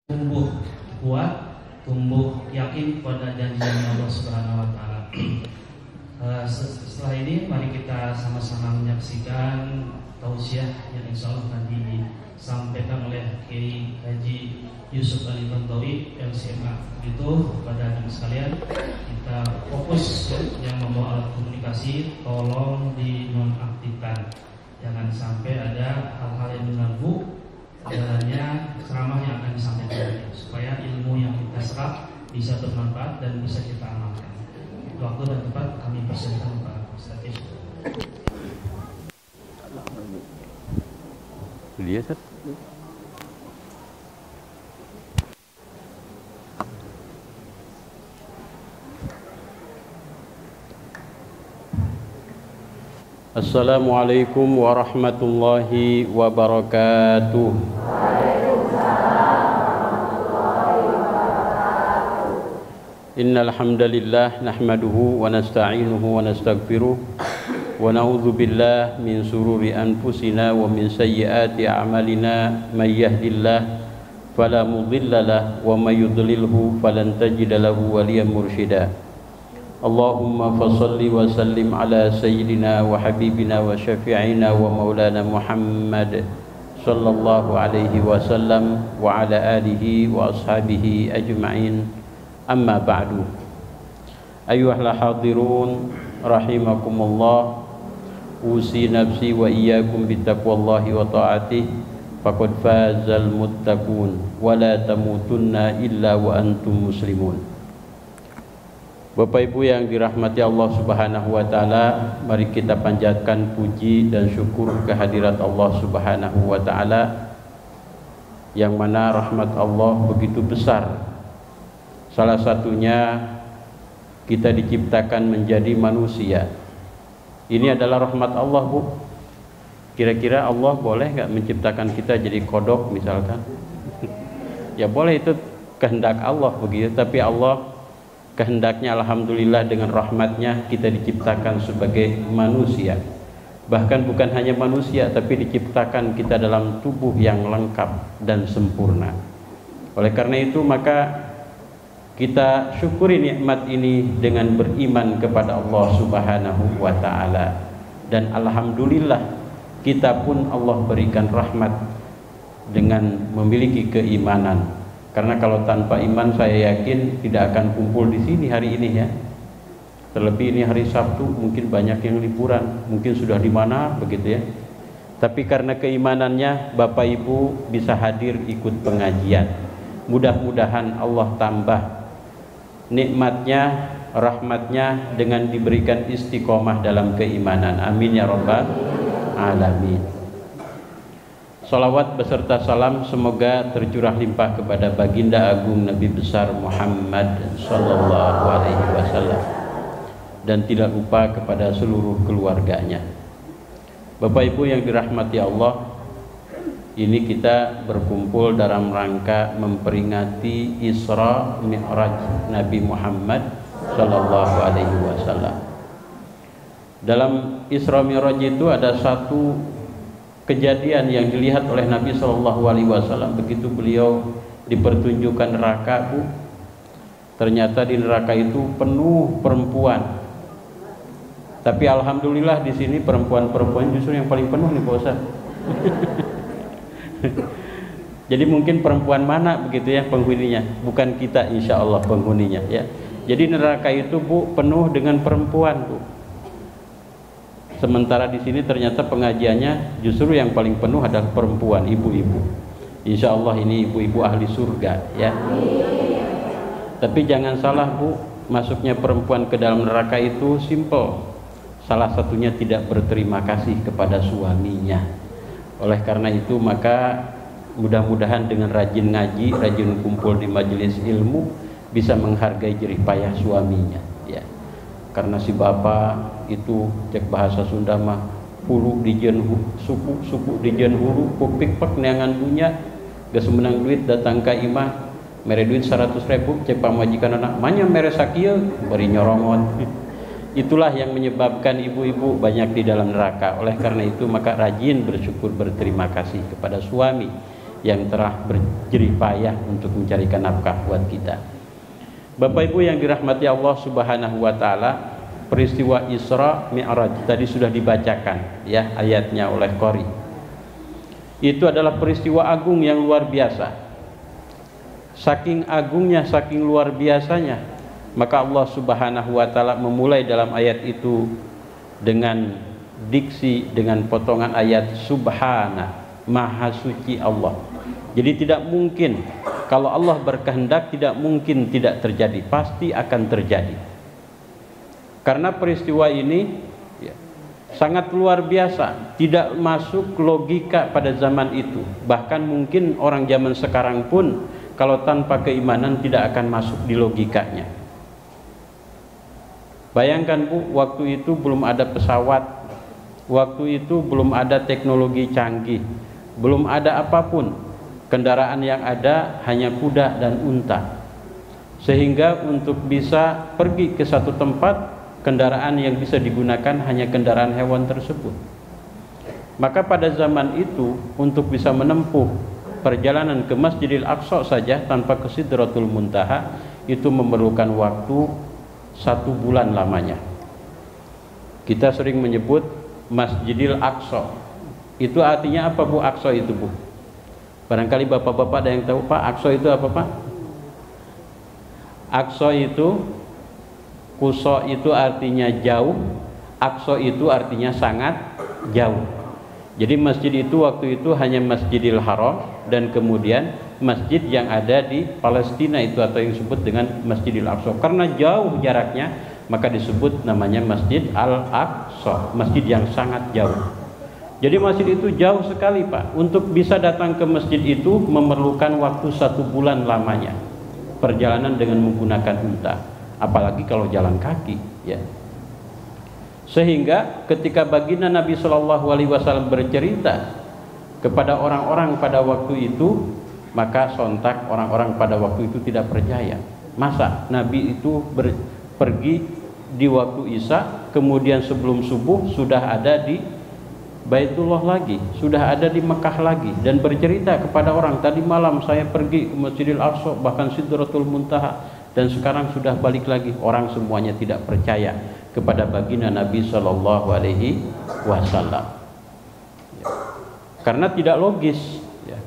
tumbuh kuat, tumbuh yakin pada janji Allah Subhanahu wa taala. Setelah ini mari kita sama-sama menyaksikan tausiah yang insya Allah nanti disampaikan oleh Kiai Haji Yusuf Ali Tantowi LCMA. Itu kepada teman sekalian, kita fokus ya, yang membawa alat komunikasi tolong dinonaktifkan. Jangan sampai ada hal-hal yang mengganggu jalannya ceramah yang akan disampaikan, supaya ilmu yang kita serap bisa bermanfaat dan bisa kita amalkan. Waktu dan tempat kami persilakan Pak Ustaz. Dia Ustaz. Assalamualaikum warahmatullahi wabarakatuh. Innal hamdalillah nahmaduhu wa nasta'inuhu wa nastaghfiruh wa na'udzu billahi min shururi anfusina wa min sayyiati a'malina may yahdihillahu fala mudilla lahu wa may yudlilhu falan tajida lahu waliyan mursyida. Allahumma fassalli wa sallim ala sayyidina wa habibina wa syafi'ina wa maulana Muhammad sallallahu alaihi wasallam wa ala alihi wa ashabihi ajma'in. Amma ba'du. Ayyuhal hadirun rahimakumullah, usi nafsi wa iyyakum bittaqwallahi wa ta'atih faqad fazal muttaqun wa la tamutunna illa wa antum muslimun. Bapak Ibu yang dirahmati Allah Subhanahu wa taala, mari kita panjatkan puji dan syukur kehadirat Allah Subhanahu wa taala yang mana rahmat Allah begitu besar. Salah satunya kita diciptakan menjadi manusia. Ini adalah rahmat Allah, Bu. Kira-kira Allah boleh nggak menciptakan kita jadi kodok misalkan? Ya boleh, itu kehendak Allah begitu, tapi Allah kehendaknya alhamdulillah dengan rahmatnya kita diciptakan sebagai manusia. Bahkan bukan hanya manusia, tapi diciptakan kita dalam tubuh yang lengkap dan sempurna. Oleh karena itu maka kita syukuri nikmat ini dengan beriman kepada Allah Subhanahu wa taala. Dan alhamdulillah kita pun Allah berikan rahmat dengan memiliki keimanan. Karena kalau tanpa iman saya yakin tidak akan kumpul di sini hari ini ya. Terlebih ini hari Sabtu, mungkin banyak yang liburan, mungkin sudah di mana begitu ya. Tapi karena keimanannya Bapak Ibu bisa hadir ikut pengajian. Mudah-mudahan Allah tambah nikmatnya, rahmatnya dengan diberikan istiqomah dalam keimanan. Amin ya rabbal alamin. Salawat beserta salam semoga tercurah limpah kepada baginda agung Nabi besar Muhammad sallallahu alaihi wasallam dan tidak lupa kepada seluruh keluarganya. Bapak Ibu yang dirahmati Allah, ini kita berkumpul dalam rangka memperingati Isra Mi'raj Nabi Muhammad sallallahu alaihi wasallam. Dalam Isra Mi'raj itu ada satu kejadian yang dilihat oleh Nabi Shallallahu Alaihi Wasallam begitu beliau dipertunjukkan neraka, Bu. Ternyata di neraka itu penuh perempuan. Tapi alhamdulillah di sini perempuan-perempuan justru yang paling penuh nih, Pak Ustaz. Jadi mungkin perempuan mana begitu ya penghuninya, bukan kita insya Allah penghuninya ya. Jadi neraka itu, Bu, penuh dengan perempuan, Bu. Sementara di sini ternyata pengajiannya justru yang paling penuh adalah perempuan, ibu-ibu. Insya Allah ini ibu-ibu ahli surga ya. Tapi jangan salah, Bu, masuknya perempuan ke dalam neraka itu simple. Salah satunya tidak berterima kasih kepada suaminya. Oleh karena itu maka mudah-mudahan dengan rajin ngaji, rajin kumpul di majelis ilmu bisa menghargai jerih payah suaminya ya. Karena si bapak itu cek bahasa Sunda mah hulu dijen suku dijen hulu pupik pek neangan punya geus menang duit datang ka imah mere duit 100.000 cek pamajikan anak manya mere sakieu bari nyorongon. Itulah yang menyebabkan ibu-ibu banyak di dalam neraka. Oleh karena itu maka rajin bersyukur berterima kasih kepada suami yang telah berjerih payah untuk mencarikan nafkah buat kita. Bapak Ibu yang dirahmati Allah Subhanahu wa taala, peristiwa Isra Mi'raj tadi sudah dibacakan ya ayatnya oleh Qori. Itu adalah peristiwa agung yang luar biasa. Saking agungnya, saking luar biasanya, maka Allah Subhanahu wa taala memulai dalam ayat itu dengan diksi, dengan potongan ayat Subhana, Maha Suci Allah. Jadi tidak mungkin, kalau Allah berkehendak tidak mungkin tidak terjadi, pasti akan terjadi. Karena peristiwa ini ya, sangat luar biasa, tidak masuk logika pada zaman itu. Bahkan mungkin orang zaman sekarang pun kalau tanpa keimanan tidak akan masuk di logikanya. Bayangkan Bu, waktu itu belum ada pesawat, waktu itu belum ada teknologi canggih, belum ada apapun. Kendaraan yang ada hanya kuda dan unta. Sehingga untuk bisa pergi ke satu tempat, kendaraan yang bisa digunakan hanya kendaraan hewan tersebut. Maka pada zaman itu untuk bisa menempuh perjalanan ke Masjidil Aqsa saja tanpa ke Sidratul Muntaha itu memerlukan waktu 1 bulan lamanya. Kita sering menyebut Masjidil Aqsa. Itu artinya apa Bu? Aqsa itu Bu? Barangkali bapak-bapak ada yang tahu Pak, Aqsa itu apa Pak? Aqsa itu, Kuso itu artinya jauh, Aqsa itu artinya sangat jauh. Jadi masjid itu waktu itu hanya Masjidil Haram dan kemudian masjid yang ada di Palestina itu atau yang disebut dengan Masjidil Aqsa. Karena jauh jaraknya maka disebut namanya Masjid Al-Aqsa, masjid yang sangat jauh. Jadi masjid itu jauh sekali Pak. Untuk bisa datang ke masjid itu memerlukan waktu 1 bulan lamanya. Perjalanan dengan menggunakan unta. Apalagi kalau jalan kaki ya. Sehingga ketika baginda Nabi SAW bercerita kepada orang-orang pada waktu itu, maka sontak orang-orang pada waktu itu tidak percaya. Masa Nabi itu pergi di waktu Isya, kemudian sebelum subuh sudah ada di Baitullah lagi, sudah ada di Mekah lagi, dan bercerita kepada orang, tadi malam saya pergi ke Masjidil Aqsa, bahkan Sidratul Muntaha, dan sekarang sudah balik lagi. Orang semuanya tidak percaya kepada baginda Nabi Shallallahu Alaihi Wasallam karena tidak logis.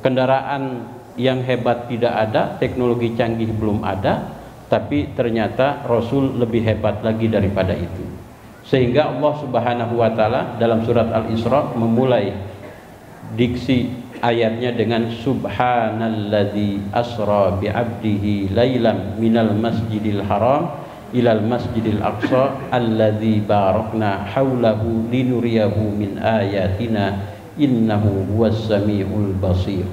Kendaraan yang hebat tidak ada, teknologi canggih belum ada, tapi ternyata Rasul lebih hebat lagi daripada itu. Sehingga Allah Subhanahu wa taala dalam surat Al-Isra memulai diksi ayatnya dengan subhanalladzi asra bi'abdihi lailam minal masjidil haram ilal masjidil aqsa alladzi barakna haulahu linuriyahu min ayatina innahu huwas samiul basir.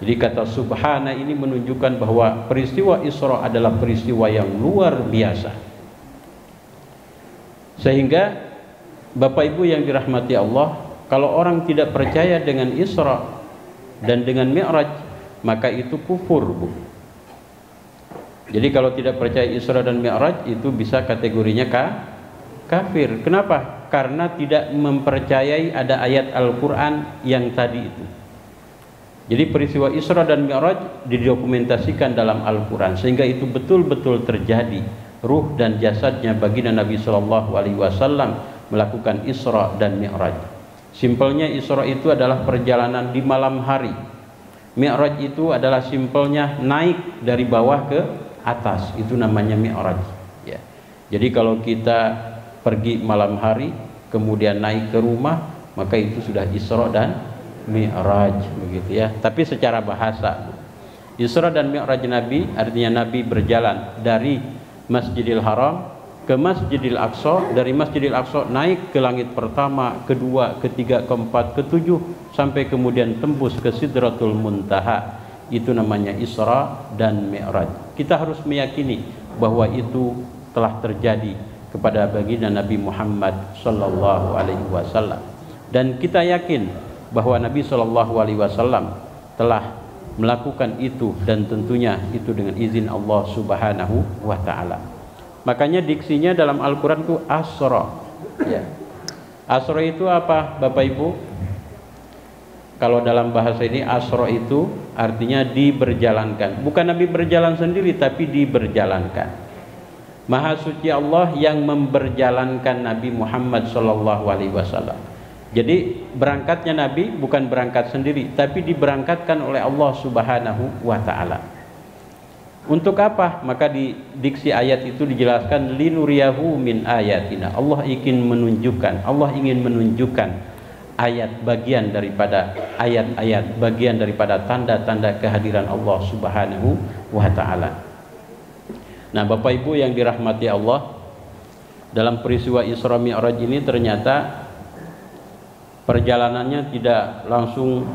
Jadi kata subhana ini menunjukkan bahwa peristiwa Isra adalah peristiwa yang luar biasa. Sehingga Bapak Ibu yang dirahmati Allah, kalau orang tidak percaya dengan Isra dan dengan Mi'raj, maka itu kufur Bu. Jadi kalau tidak percaya Isra dan Mi'raj itu bisa kategorinya kafir. Kenapa? Karena tidak mempercayai ada ayat Al-Quran yang tadi itu. Jadi peristiwa Isra dan Mi'raj didokumentasikan dalam Al-Quran, sehingga itu betul-betul terjadi. Ruh dan jasadnya baginda Nabi Shallallahu Alaihi Wasallam melakukan Isra dan Mi'raj. Simpelnya Isra itu adalah perjalanan di malam hari. Mi'raj itu adalah simpelnya naik dari bawah ke atas. Itu namanya Mi'raj. Ya. Jadi kalau kita pergi malam hari kemudian naik ke rumah, maka itu sudah Isra dan Mi'raj, begitu ya. Tapi secara bahasa, Isra dan Mi'raj Nabi artinya Nabi berjalan dari Masjidil Haram ke Masjidil Aqsa, dari Masjidil Aqsa naik ke langit pertama, kedua, ketiga, keempat, ketujuh, sampai kemudian tembus ke Sidratul Muntaha. Itu namanya Isra dan Mi'raj. Kita harus meyakini bahwa itu telah terjadi kepada baginda Nabi Muhammad Sallallahu Alaihi Wasallam, dan kita yakin bahwa Nabi Sallallahu Alaihi Wasallam telah melakukan itu, dan tentunya itu dengan izin Allah Subhanahu wa taala. Makanya diksinya dalam Al-Qur'an itu Asra. Ya. Asra itu apa Bapak Ibu? Kalau dalam bahasa ini asro itu artinya diberjalankan. Bukan Nabi berjalan sendiri, tapi diberjalankan. Maha suci Allah yang memberjalankan Nabi Muhammad SAW. Jadi berangkatnya Nabi bukan berangkat sendiri, tapi diberangkatkan oleh Allah Subhanahu wa Ta'ala. Untuk apa? Maka di diksi ayat itu dijelaskan linuriyahu min ayatina. Allah ingin menunjukkan ayat bagian daripada ayat-ayat, bagian daripada tanda-tanda kehadiran Allah Subhanahu wa Ta'ala. Nah, Bapak Ibu yang dirahmati Allah, dalam peristiwa Isra Mi'raj ini ternyata perjalanannya tidak langsung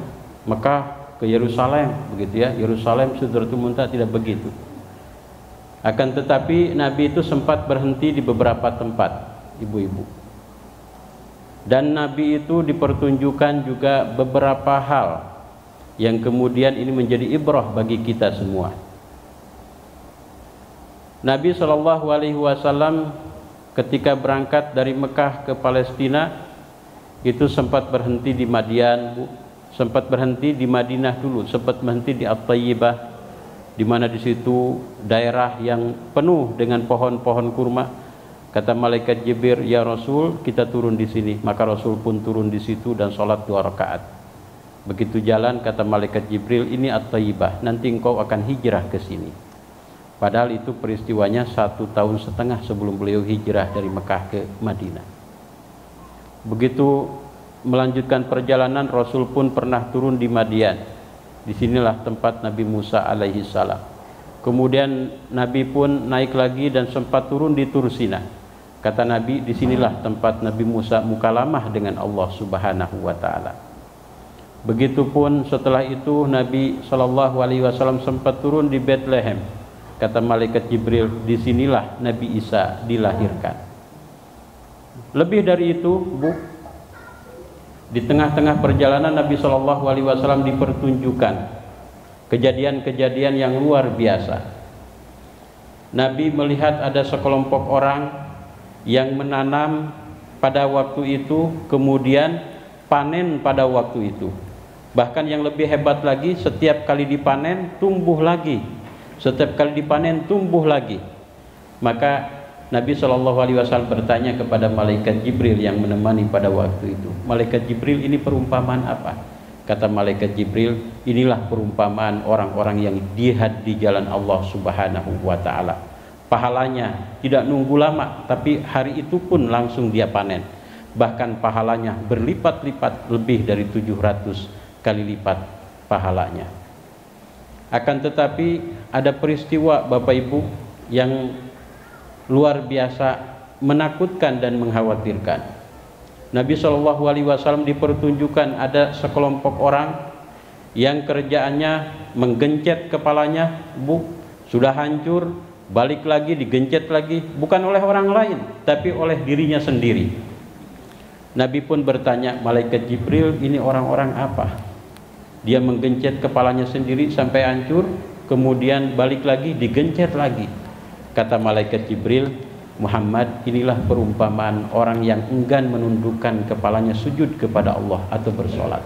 Mekah ke Yerusalem, begitu ya. Yerusalem Sidratul Muntaha, tidak begitu. Akan tetapi Nabi itu sempat berhenti di beberapa tempat, ibu-ibu. Dan Nabi itu dipertunjukkan juga beberapa hal yang kemudian ini menjadi ibrah bagi kita semua. Nabi SAW ketika berangkat dari Mekah ke Palestina itu sempat berhenti di Madian, sempat berhenti di Madinah dulu, sempat berhenti di At-Tayyibah, di mana di situ daerah yang penuh dengan pohon-pohon kurma. Kata malaikat Jibril, ya Rasul, kita turun di sini. Maka Rasul pun turun di situ dan sholat 2 rakaat. Begitu jalan, kata malaikat Jibril, ini At-Tayyibah, nanti engkau akan hijrah ke sini. Padahal itu peristiwanya 1,5 tahun sebelum beliau hijrah dari Mekah ke Madinah. Begitu melanjutkan perjalanan, Rasul pun pernah turun di Madian. Disinilah tempat Nabi Musa alaihi salam. Kemudian Nabi pun naik lagi dan sempat turun di Tursina. Kata Nabi, disinilah tempat Nabi Musa mukalamah dengan Allah Subhanahu wa Ta'ala. Begitupun setelah itu Nabi SAW sempat turun di Bethlehem. Kata malaikat Jibril, disinilah Nabi Isa dilahirkan. Lebih dari itu, Bu, di tengah-tengah perjalanan Nabi SAW dipertunjukkan kejadian-kejadian yang luar biasa. Nabi melihat ada sekelompok orang yang menanam pada waktu itu, kemudian panen pada waktu itu. Bahkan yang lebih hebat lagi, setiap kali dipanen tumbuh lagi. Setiap kali dipanen tumbuh lagi. Maka Nabi SAW bertanya kepada malaikat Jibril yang menemani pada waktu itu, malaikat Jibril, ini perumpamaan apa? Kata malaikat Jibril, inilah perumpamaan orang-orang yang jihad di jalan Allah Subhanahu wa Ta'ala. Pahalanya tidak nunggu lama, tapi hari itu pun langsung dia panen. Bahkan pahalanya berlipat-lipat, lebih dari 700 kali lipat pahalanya. Akan tetapi ada peristiwa Bapak Ibu yang luar biasa menakutkan dan mengkhawatirkan. Nabi SAW dipertunjukkan ada sekelompok orang yang kerjaannya menggencet kepalanya, Bu, sudah hancur, balik lagi digencet lagi, bukan oleh orang lain tapi oleh dirinya sendiri. Nabi pun bertanya, malaikat Jibril, ini orang-orang apa? Dia menggencet kepalanya sendiri sampai hancur, kemudian balik lagi digencet lagi. Kata malaikat Jibril, Muhammad, inilah perumpamaan orang yang enggan menundukkan kepalanya sujud kepada Allah atau bersolat.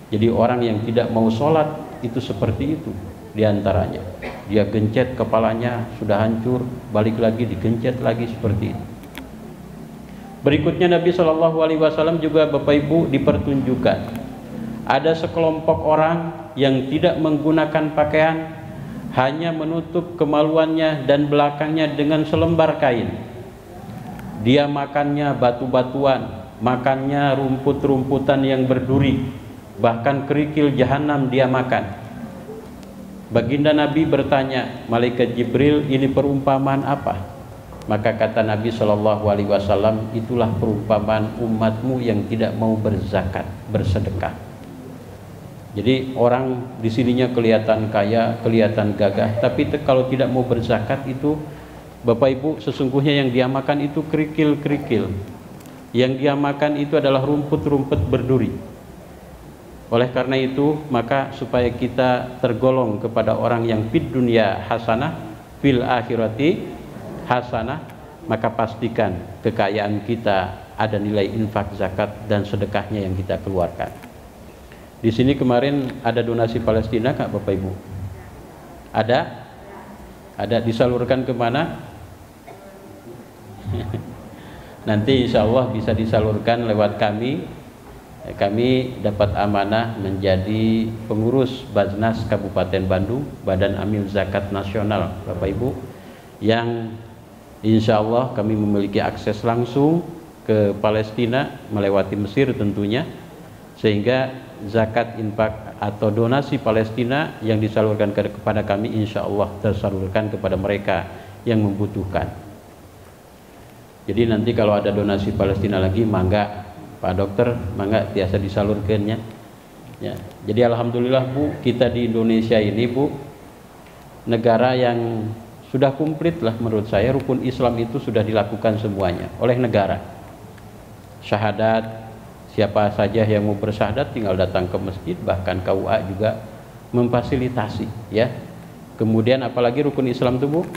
Jadi orang yang tidak mau solat itu seperti itu diantaranya. Dia gencet kepalanya, sudah hancur, balik lagi digencet lagi, seperti itu. Berikutnya Nabi SAW juga Bapak Ibu dipertunjukkan ada sekelompok orang yang tidak menggunakan pakaian, hanya menutup kemaluannya dan belakangnya dengan selembar kain. Dia makannya batu-batuan, makannya rumput-rumputan yang berduri, bahkan kerikil jahanam dia makan. Baginda Nabi bertanya, malaikat Jibril, ini perumpamaan apa? Maka kata Nabi SAW, itulah perumpamaan umatmu yang tidak mau berzakat, bersedekah. Jadi orang di sininya kelihatan kaya, kelihatan gagah, tapi kalau tidak mau berzakat itu, Bapak Ibu, sesungguhnya yang dia makan itu kerikil-kerikil. Yang dia makan itu adalah rumput-rumput berduri. Oleh karena itu, maka supaya kita tergolong kepada orang yang fid dunya hasanah, fil akhirati hasanah, maka pastikan kekayaan kita ada nilai infak, zakat dan sedekahnya yang kita keluarkan. Di sini kemarin ada donasi Palestina Kak Bapak Ibu? Ada? Ada disalurkan kemana? Nanti insya Allah bisa disalurkan lewat kami. Kami dapat amanah menjadi pengurus Baznas Kabupaten Bandung, Badan Amil Zakat Nasional, Bapak Ibu, yang insya Allah kami memiliki akses langsung ke Palestina melewati Mesir tentunya, sehingga zakat infak atau donasi Palestina yang disalurkan kepada kami insya Allah tersalurkan kepada mereka yang membutuhkan. Jadi nanti kalau ada donasi Palestina lagi, mangga Pak Dokter, mangga biasa disalurkannya. Ya. Jadi alhamdulillah Bu, kita di Indonesia ini Bu, negara yang sudah komplit lah menurut saya, rukun Islam itu sudah dilakukan semuanya oleh negara. Syahadat, siapa saja yang mau bersyahadat tinggal datang ke masjid, bahkan KUA juga memfasilitasi ya. Kemudian apalagi rukun Islam itu Bu?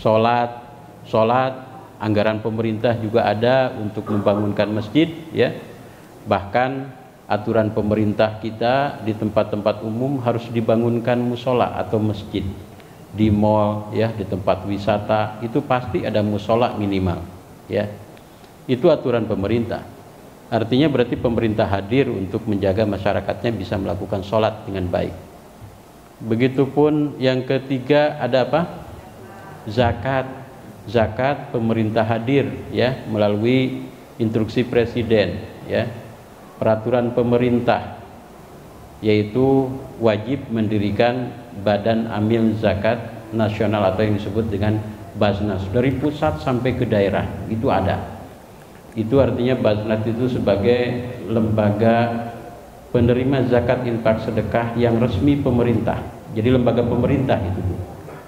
Sholat, anggaran pemerintah juga ada untuk membangunkan masjid ya. Bahkan aturan pemerintah kita di tempat-tempat umum harus dibangunkan musola atau masjid. Di mall ya, di tempat wisata itu pasti ada musola minimal ya. Itu aturan pemerintah. Artinya berarti pemerintah hadir untuk menjaga masyarakatnya bisa melakukan sholat dengan baik. Begitupun yang ketiga ada apa? Zakat pemerintah hadir ya melalui instruksi presiden ya, peraturan pemerintah, yaitu wajib mendirikan Badan Amil Zakat Nasional atau yang disebut dengan Baznas, dari pusat sampai ke daerah itu ada. Itu artinya Baznas itu sebagai lembaga penerima zakat infak sedekah yang resmi pemerintah. Jadi lembaga pemerintah itu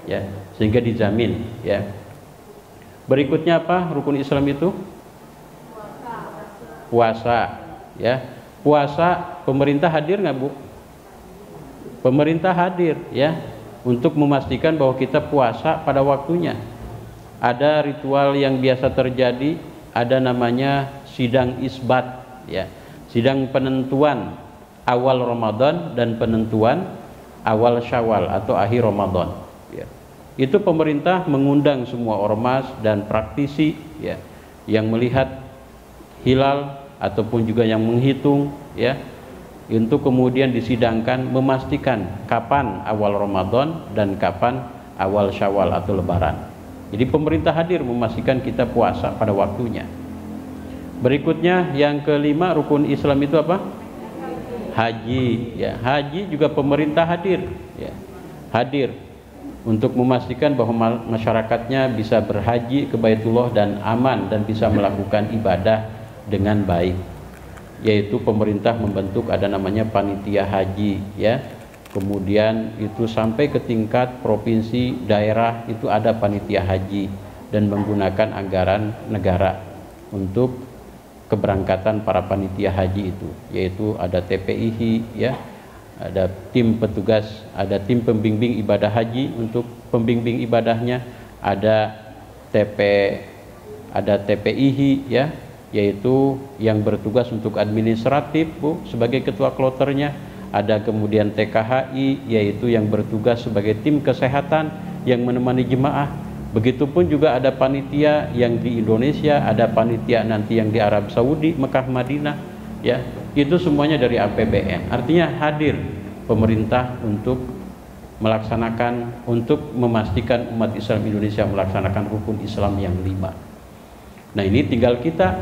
ya, sehingga dijamin ya. Berikutnya apa rukun Islam itu? Puasa ya. Puasa pemerintah hadir nggak Bu? Pemerintah hadir ya, untuk memastikan bahwa kita puasa pada waktunya. Ada ritual yang biasa terjadi, ada namanya sidang isbat ya, sidang penentuan awal Ramadan dan penentuan awal Syawal atau akhir Ramadan ya. Itu pemerintah mengundang semua ormas dan praktisi ya, yang melihat hilal ataupun juga yang menghitung ya, untuk kemudian disidangkan memastikan kapan awal Ramadan dan kapan awal Syawal atau Lebaran. Jadi pemerintah hadir memastikan kita puasa pada waktunya. Berikutnya yang kelima rukun Islam itu apa? Haji ya. Haji juga pemerintah hadir ya. Hadir untuk memastikan bahwa masyarakatnya bisa berhaji ke Baitullah dan aman dan bisa melakukan ibadah dengan baik. Yaitu pemerintah membentuk ada namanya panitia haji ya. Kemudian itu sampai ke tingkat provinsi, daerah itu ada panitia haji dan menggunakan anggaran negara untuk keberangkatan para panitia haji itu, yaitu ada TPIH ya, ada tim petugas, ada tim pembimbing ibadah haji untuk pembimbing ibadahnya, ada TPIH ya, yaitu yang bertugas untuk administratif Bu sebagai ketua kloternya. Ada kemudian TKHI yaitu yang bertugas sebagai tim kesehatan yang menemani jemaah. Begitupun juga ada panitia yang di Indonesia, ada panitia nanti yang di Arab Saudi, Mekah, Madinah ya. Itu semuanya dari APBN. Artinya hadir pemerintah untuk melaksanakan, untuk memastikan umat Islam Indonesia melaksanakan rukun Islam yang 5. Nah, ini tinggal kita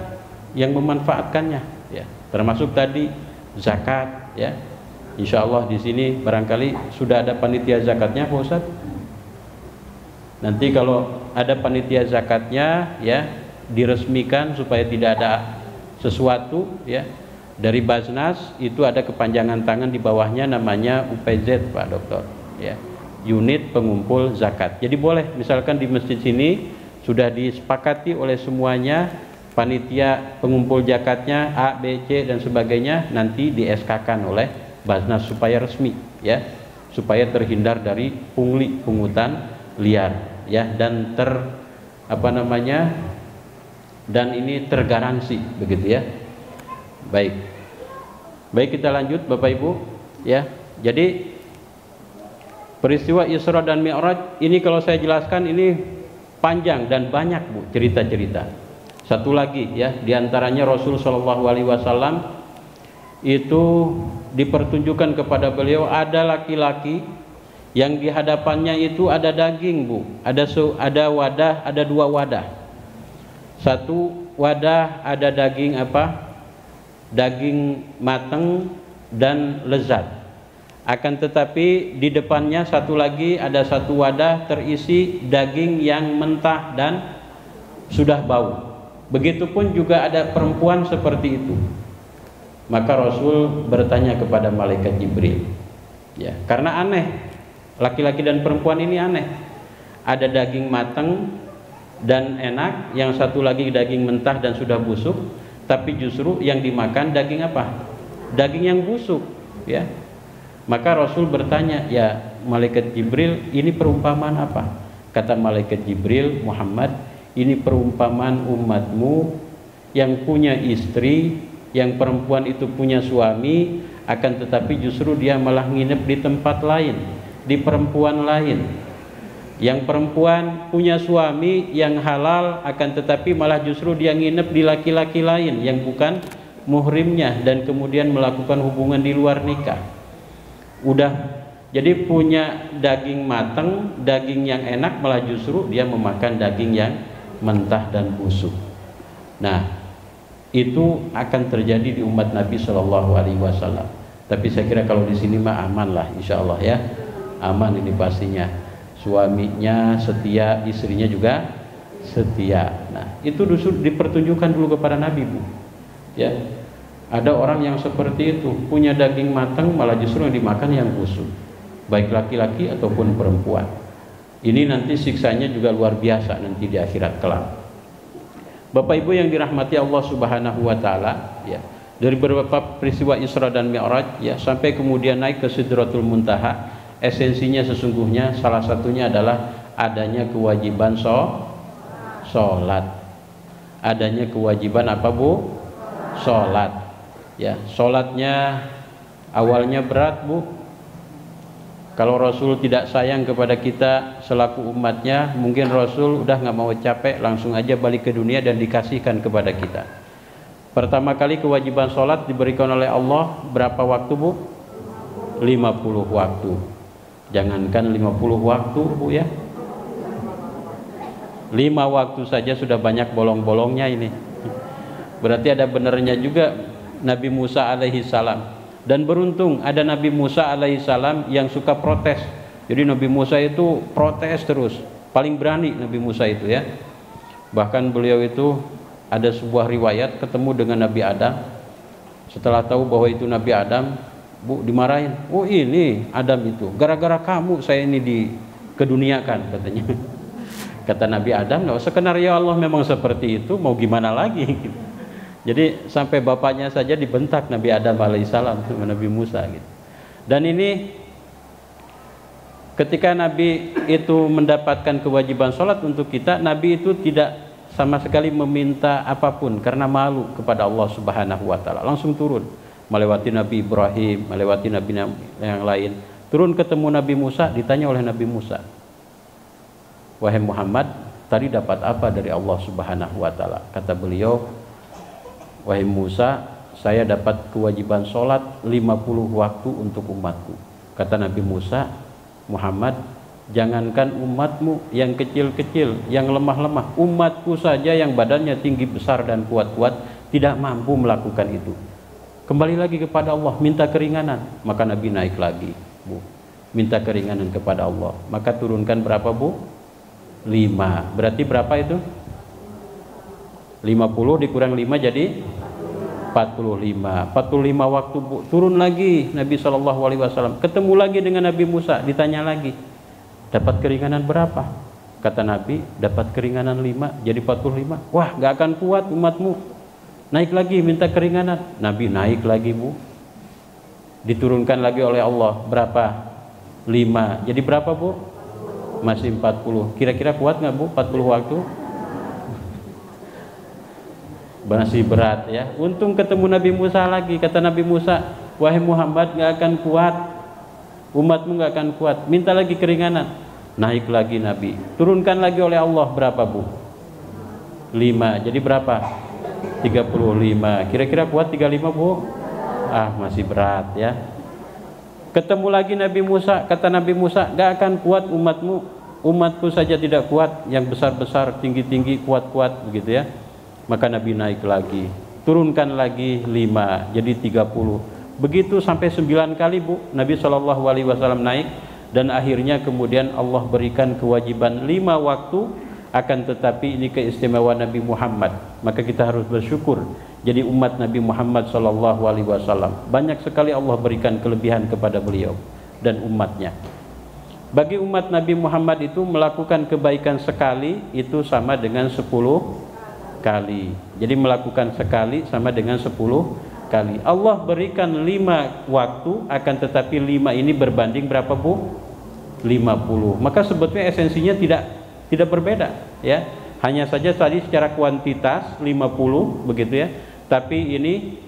yang memanfaatkannya ya. Termasuk tadi zakat ya. Insya Allah di sini barangkali sudah ada panitia zakatnya Pak Ustadz. Nanti kalau ada panitia zakatnya ya, diresmikan supaya tidak ada sesuatu ya. Dari Baznas itu ada kepanjangan tangan di bawahnya namanya UPZ Pak Dokter ya. Unit Pengumpul Zakat. Jadi boleh misalkan di masjid sini sudah disepakati oleh semuanya panitia pengumpul zakatnya A, B, C dan sebagainya, nanti di-SK-kan oleh Baznas supaya resmi ya, supaya terhindar dari pungli pungutan liar ya, dan dan ini tergaransi begitu ya. Baik. Baik, kita lanjut Bapak Ibu ya. Jadi peristiwa Isra dan Mi'raj ini kalau saya jelaskan ini panjang dan banyak Bu cerita-cerita. Satu lagi ya, diantaranya Rasul Shallallahu Alaihi Wasallam itu dipertunjukkan kepada beliau ada laki-laki yang di hadapannya itu ada daging Bu, ada wadah, ada dua wadah. Satu wadah ada daging apa? Daging matang dan lezat. Akan tetapi di depannya satu lagi ada satu wadah terisi daging yang mentah dan sudah bau. Begitupun juga ada perempuan seperti itu. Maka Rasul bertanya kepada malaikat Jibril, ya, karena aneh, laki-laki dan perempuan ini aneh. Ada daging matang dan enak, yang satu lagi daging mentah dan sudah busuk, tapi justru yang dimakan daging apa? Daging yang busuk, ya. Maka Rasul bertanya, ya malaikat Jibril, ini perumpamaan apa? Kata malaikat Jibril, Muhammad, ini perumpamaan umatmu yang punya istri, yang perempuan itu punya suami, akan tetapi justru dia malah nginep di tempat lain, di perempuan lain. Yang perempuan punya suami yang halal, akan tetapi malah justru dia nginep di laki-laki lain yang bukan muhrimnya, dan kemudian melakukan hubungan di luar nikah. Udah jadi punya daging matang, daging yang enak, malah justru dia memakan daging yang mentah dan busuk. Nah, itu akan terjadi di umat Nabi Shallallahu Alaihi Wasallam. Tapi saya kira kalau di sini mah aman lah, insya Allah ya, aman ini pastinya. Suaminya setia, istrinya juga setia. Nah, itu dipertunjukkan dulu kepada Nabi Bu. Ya, ada orang yang seperti itu, punya daging matang, malah justru yang dimakan yang busuk, baik laki-laki ataupun perempuan. Ini nanti siksanya juga luar biasa nanti di akhirat kelak. Bapak Ibu yang dirahmati Allah Subhanahu wa taala, ya. Dari beberapa peristiwa Isra dan Mi'raj ya, sampai kemudian naik ke Sidratul Muntaha, esensinya sesungguhnya salah satunya adalah adanya kewajiban sholat. Adanya kewajiban apa Bu? Sholat. Ya, sholatnya awalnya berat Bu. Kalau Rasul tidak sayang kepada kita selaku umatnya, mungkin Rasul udah nggak mau capek, langsung aja balik ke dunia dan dikasihkan kepada kita. Pertama kali kewajiban sholat diberikan oleh Allah berapa waktu Bu? 50 waktu. Jangankan 50 waktu Bu ya, 5 waktu saja sudah banyak bolong-bolongnya ini. Berarti ada benernya juga Nabi Musa alaihi salam. Dan beruntung ada Nabi Musa alaihissalam yang suka protes. Jadi Nabi Musa itu protes terus, paling berani Nabi Musa itu ya. Bahkan beliau itu ada sebuah riwayat ketemu dengan Nabi Adam. Setelah tahu bahwa itu Nabi Adam, Bu, dimarahin. Oh ini Adam itu, gara-gara kamu saya ini keduniakan katanya. Kata Nabi Adam, nggak skenario Allah memang seperti itu, mau gimana lagi? Jadi sampai bapaknya saja dibentak Nabi Adam alaihissalam sama Nabi Musa gitu. Dan ini ketika Nabi itu mendapatkan kewajiban sholat untuk kita, Nabi itu tidak sama sekali meminta apapun karena malu kepada Allah Subhanahu wa taala. Langsung turun, melewati Nabi Ibrahim, melewati Nabi yang lain. Turun ketemu Nabi Musa, ditanya oleh Nabi Musa, "Wahai Muhammad, tadi dapat apa dari Allah Subhanahu wa taala?" Kata beliau, "Wahai Musa, saya dapat kewajiban sholat 50 waktu untuk umatku." Kata Nabi Musa, "Muhammad, jangankan umatmu yang kecil-kecil, yang lemah-lemah, umatku saja yang badannya tinggi besar dan kuat-kuat tidak mampu melakukan itu. Kembali lagi kepada Allah, minta keringanan." Maka Nabi naik lagi Bu, minta keringanan kepada Allah. Maka turunkan berapa Bu? 5. Berarti berapa itu? 50 dikurang 5 jadi 45 waktu Bu. Turun lagi Nabi SAW, ketemu lagi dengan Nabi Musa, ditanya lagi, dapat keringanan berapa? Kata Nabi, dapat keringanan 5 jadi 45. Wah, gak akan kuat umatmu. Naik lagi minta keringanan. Nabi naik lagi Bu, diturunkan lagi oleh Allah, berapa? 5 jadi berapa Bu? Masih 40. Kira-kira kuat gak Bu 40 waktu? Masih berat ya. Untung ketemu Nabi Musa lagi. Kata Nabi Musa, wahai Muhammad nggak akan kuat, umatmu nggak akan kuat, minta lagi keringanan. Naik lagi Nabi, turunkan lagi oleh Allah berapa Bu? 5, jadi berapa? 35. Kira-kira kuat 35 Bu? Masih berat ya. Ketemu lagi Nabi Musa, kata Nabi Musa, gak akan kuat umatmu, umatku saja tidak kuat, yang besar-besar, tinggi-tinggi, kuat-kuat begitu ya. Maka Nabi naik lagi, turunkan lagi 5, jadi 30. Begitu sampai 9 kali Bu, Nabi SAW naik, dan akhirnya kemudian Allah berikan kewajiban 5 waktu. Akan tetapi ini keistimewaan Nabi Muhammad, maka kita harus bersyukur jadi umat Nabi Muhammad SAW. Banyak sekali Allah berikan kelebihan kepada beliau dan umatnya. Bagi umat Nabi Muhammad itu melakukan kebaikan sekali itu sama dengan 10 kali. Jadi melakukan sekali sama dengan 10 kali. Allah berikan 5 waktu, akan tetapi 5 ini berbanding berapa Bu? 50. Maka sebetulnya esensinya tidak berbeda ya. Hanya saja tadi secara kuantitas 50 begitu ya. Tapi ini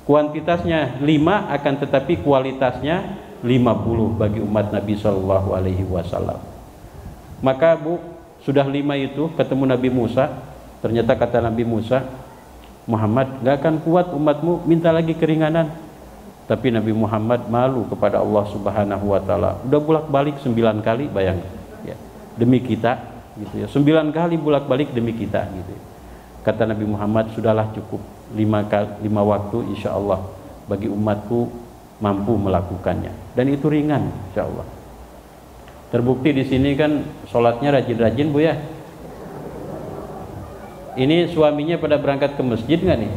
kuantitasnya 5 akan tetapi kualitasnya 50 bagi umat Nabi Shallallahu alaihi wasallam. Maka Bu, sudah 5 itu ketemu Nabi Musa, ternyata kata Nabi Musa, Muhammad gak akan kuat umatmu, minta lagi keringanan. Tapi Nabi Muhammad malu kepada Allah Subhanahu wa taala. Udah bolak-balik 9 kali, bayangkan ya. Demi kita gitu ya. 9 kali bolak-balik demi kita gitu. Kata Nabi Muhammad, sudahlah cukup 5 waktu insya Allah bagi umatku mampu melakukannya, dan itu ringan insya Allah. Terbukti di sini kan sholatnya rajin-rajin Bu ya. Ini suaminya pada berangkat ke masjid nggak nih?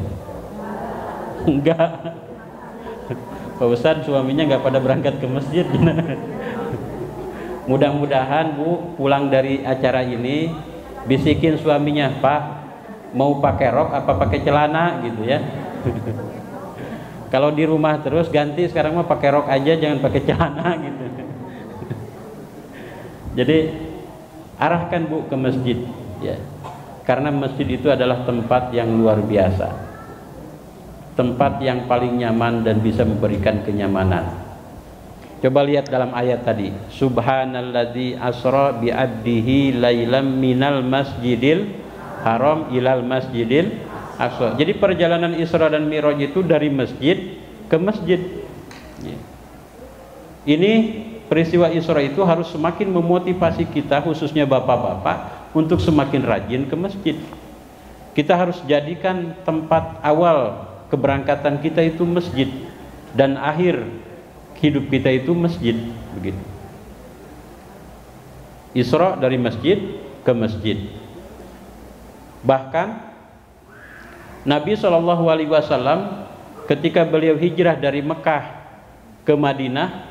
Enggak. Pak Ustadz suaminya nggak pada berangkat ke masjid. Mudah-mudahan Bu pulang dari acara ini bisikin suaminya, Pak mau pakai rok apa pakai celana gitu ya. Kalau di rumah terus ganti, sekarang mah pakai rok aja, jangan pakai celana gitu. Jadi arahkan Bu ke masjid ya. Karena masjid itu adalah tempat yang luar biasa. Tempat yang paling nyaman dan bisa memberikan kenyamanan. Coba lihat dalam ayat tadi, subhanalladzi asra bi 'abdihi lailam minal masjidil haram ilal masjidil aqsa. Jadi perjalanan Isra dan Mi'raj itu dari masjid ke masjid. Ini peristiwa Isra itu harus semakin memotivasi kita, khususnya bapak-bapak, untuk semakin rajin ke masjid. Kita harus jadikan tempat awal keberangkatan kita itu masjid, dan akhir hidup kita itu masjid, begitu. Isra dari masjid ke masjid. Bahkan Nabi SAW ketika beliau hijrah dari Mekah ke Madinah,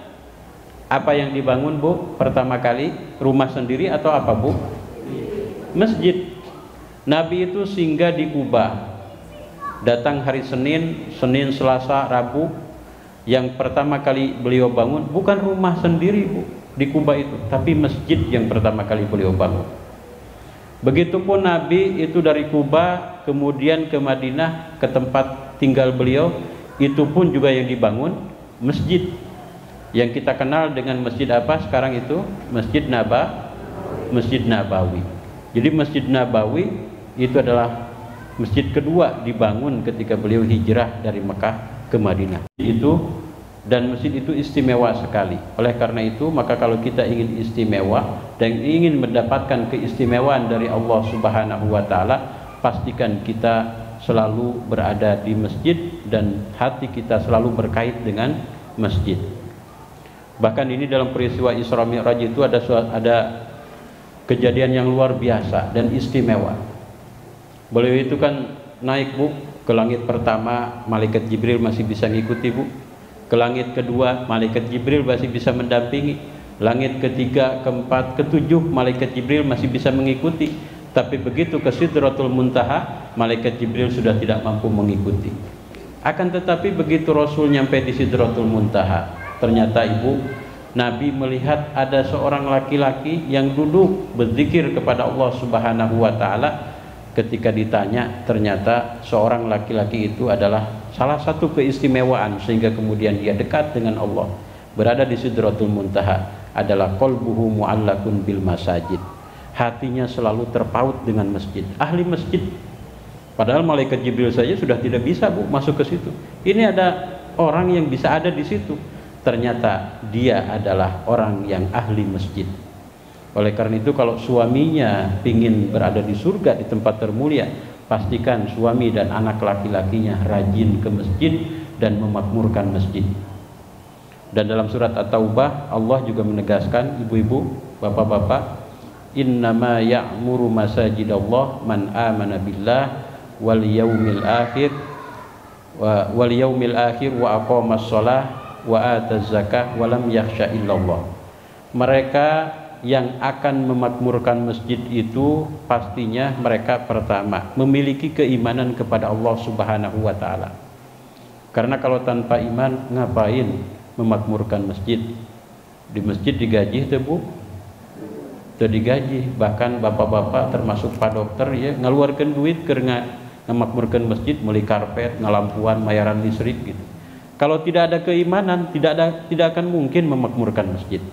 apa yang dibangun Bu? Pertama kali rumah sendiri atau apa Bu? Masjid. Nabi itu singgah di Kuba. Datang hari Senin, Selasa, Rabu. Yang pertama kali beliau bangun bukan rumah sendiri Bu di Kuba itu, tapi masjid yang pertama kali beliau bangun. Begitupun Nabi itu dari Kuba kemudian ke Madinah, ke tempat tinggal beliau, itu pun juga yang dibangun masjid. Yang kita kenal dengan masjid apa sekarang itu? Masjid Nabawi. Jadi Masjid Nabawi itu adalah masjid kedua dibangun ketika beliau hijrah dari Mekah ke Madinah. Dan masjid itu istimewa sekali. Oleh karena itu, maka kalau kita ingin istimewa dan ingin mendapatkan keistimewaan dari Allah Subhanahu wa taala, pastikan kita selalu berada di masjid dan hati kita selalu berkait dengan masjid. Bahkan ini dalam peristiwa Isra Mi'raj itu ada kejadian yang luar biasa dan istimewa. Beliau itu kan naik Bu ke langit pertama, malaikat Jibril masih bisa ngikuti Bu. Ke langit kedua, malaikat Jibril masih bisa mendampingi. Langit ketiga, keempat, ketujuh, malaikat Jibril masih bisa mengikuti. Tapi begitu ke Sidratul Muntaha, malaikat Jibril sudah tidak mampu mengikuti. Akan tetapi begitu Rasul nyampe di Sidratul Muntaha, ternyata Ibu, Nabi melihat ada seorang laki-laki yang duduk berzikir kepada Allah Subhanahu wa taala. Ketika ditanya, ternyata seorang laki-laki itu adalah salah satu keistimewaan sehingga kemudian dia dekat dengan Allah, berada di Sidratul Muntaha, adalah qalbuhu mu'allakun bil masajid. Hatinya selalu terpaut dengan masjid, ahli masjid. Padahal malaikat Jibril saja sudah tidak bisa, Bu, masuk ke situ. Ini ada orang yang bisa ada di situ. Ternyata dia adalah orang yang ahli masjid. Oleh karena itu, kalau suaminya ingin berada di surga, di tempat termulia, pastikan suami dan anak laki-lakinya rajin ke masjid dan memakmurkan masjid. Dan dalam surat At-Taubah Allah juga menegaskan, ibu-ibu, bapak-bapak, innama ya'muru masajidallah man amana billah wal yaumil akhir wa aqamas shalah wa ataz zakah wa lam yakhsha illallah. Mereka yang akan memakmurkan masjid itu pastinya mereka pertama memiliki keimanan kepada Allah Subhanahu wa taala. Karena kalau tanpa iman ngapain memakmurkan masjid? Di masjid digaji teh, Bu? Teu digaji. Bahkan bapak-bapak termasuk Pak Dokter ya ngaluarkeun duit keur ngamakmurkeun masjid, meuli karpet, ngalampuan, mayaran listrik gitu. Kalau tidak ada keimanan, tidak akan mungkin memakmurkan masjid.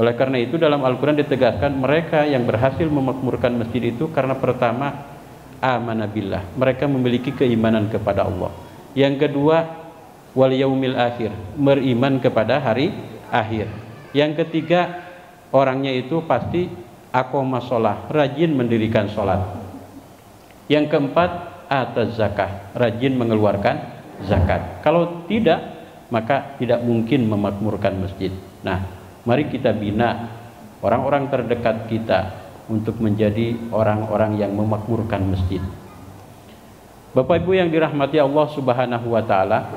Oleh karena itu dalam Al-Quran ditegaskan mereka yang berhasil memakmurkan masjid itu karena pertama amana billah, mereka memiliki keimanan kepada Allah. Yang kedua wal yaumil akhir, beriman kepada hari akhir. Yang ketiga orangnya itu pasti aqamas shalah, rajin mendirikan sholat. Yang keempat ataz zakah, rajin mengeluarkan zakat. Kalau tidak, maka tidak mungkin memakmurkan masjid. Nah, mari kita bina orang-orang terdekat kita untuk menjadi orang-orang yang memakmurkan masjid. Bapak Ibu yang dirahmati Allah Subhanahu wa taala,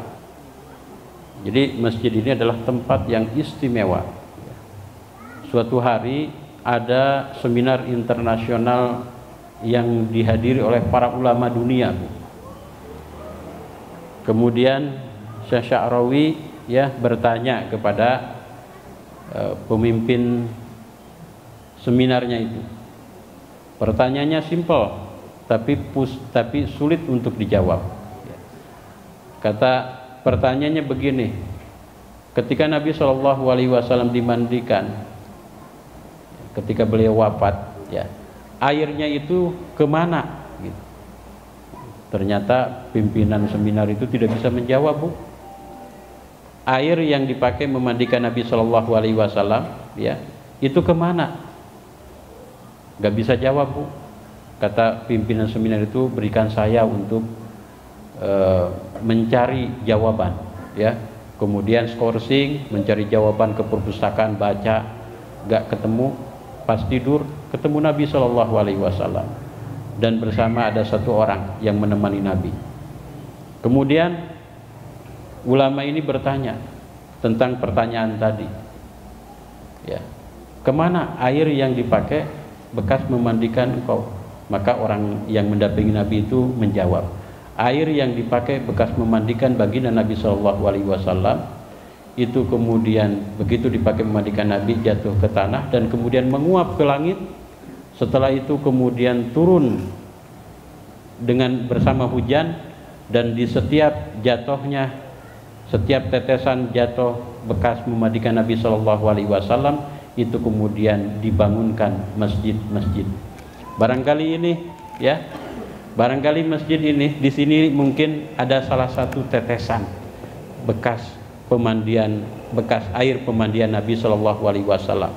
jadi masjid ini adalah tempat yang istimewa. Suatu hari ada seminar internasional yang dihadiri oleh para ulama dunia, Bu. Kemudian Syekh Sya'rawi ya bertanya kepada pemimpin seminarnya itu. Pertanyaannya simpel, tapi sulit untuk dijawab. Kata pertanyaannya begini, ketika Nabi SAW dimandikan, ketika beliau wafat, ya, airnya itu kemana? Gitu. Ternyata pimpinan seminar itu tidak bisa menjawab, Bu. Air yang dipakai memandikan Nabi SAW, ya, itu kemana? Gak bisa jawab, Bu. Kata pimpinan seminar itu, berikan saya untuk mencari jawaban, ya. Kemudian skorsing, mencari jawaban ke perpustakaan, baca, gak ketemu. Pas tidur ketemu Nabi SAW, dan bersama ada satu orang yang menemani Nabi. Kemudian ulama ini bertanya tentang pertanyaan tadi, ya, kemana air yang dipakai bekas memandikan engkau? Maka orang yang mendampingi Nabi itu menjawab, air yang dipakai bekas memandikan baginda Nabi SAW itu kemudian begitu dipakai memandikan Nabi jatuh ke tanah dan kemudian menguap ke langit. Setelah itu kemudian turun dengan bersama hujan, dan di setiap jatuhnya, setiap tetesan jatuh bekas memandikan Nabi SAW itu kemudian dibangunkan masjid-masjid. Barangkali ini, ya, barangkali masjid ini di sini mungkin ada salah satu tetesan bekas air pemandian Nabi SAW.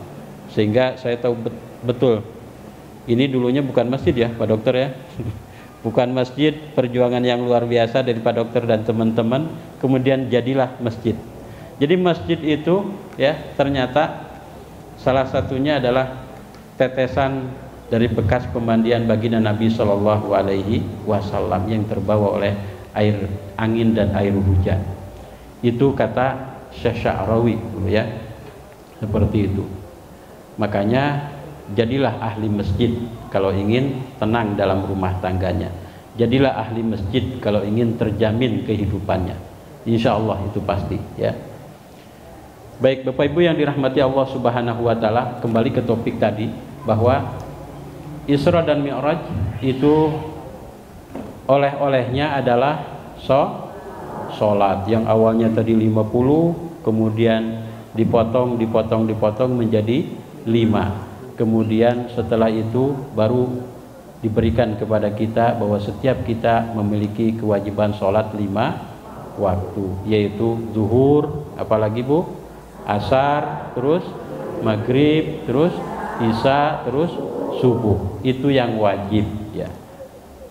Sehingga saya tahu betul ini dulunya bukan masjid, ya Pak Dokter, ya. Bukan masjid, perjuangan yang luar biasa dari Pak Dokter dan teman-teman, kemudian jadilah masjid. Jadi masjid itu, ya, ternyata salah satunya adalah tetesan dari bekas pemandian baginda Nabi SAW yang terbawa oleh air angin dan air hujan. Itu kata Syekh Sya'rawi, ya, seperti itu. Makanya jadilah ahli masjid kalau ingin tenang dalam rumah tangganya. Jadilah ahli masjid kalau ingin terjamin kehidupannya. Insya Allah itu pasti, ya. Baik Bapak Ibu yang dirahmati Allah Subhanahu wa taala, kembali ke topik tadi bahwa Isra dan Mi'raj itu oleh-olehnya adalah sholat yang awalnya tadi 50, kemudian dipotong menjadi 5. Kemudian setelah itu baru diberikan kepada kita bahwa setiap kita memiliki kewajiban sholat 5 waktu, yaitu zuhur, apalagi Bu, asar, terus maghrib, terus isya, terus subuh. Itu yang wajib ya.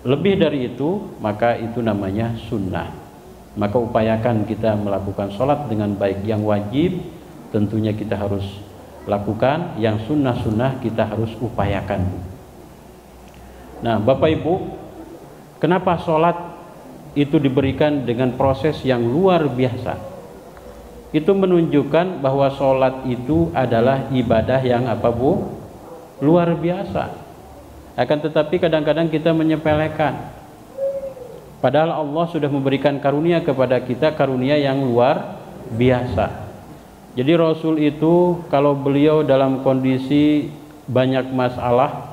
Lebih dari itu maka itu namanya sunnah. Maka upayakan kita melakukan sholat dengan baik. Yang wajib tentunya kita harus lakukan, yang sunnah-sunnah kita harus upayakan. Nah Bapak Ibu, kenapa sholat itu diberikan dengan proses yang luar biasa? Itu menunjukkan bahwa sholat itu adalah ibadah yang apa Bu? Luar biasa. Akan tetapi kadang-kadang kita menyepelekan. Padahal Allah sudah memberikan karunia kepada kita, karunia yang luar biasa. Jadi Rasul itu kalau beliau dalam kondisi banyak masalah,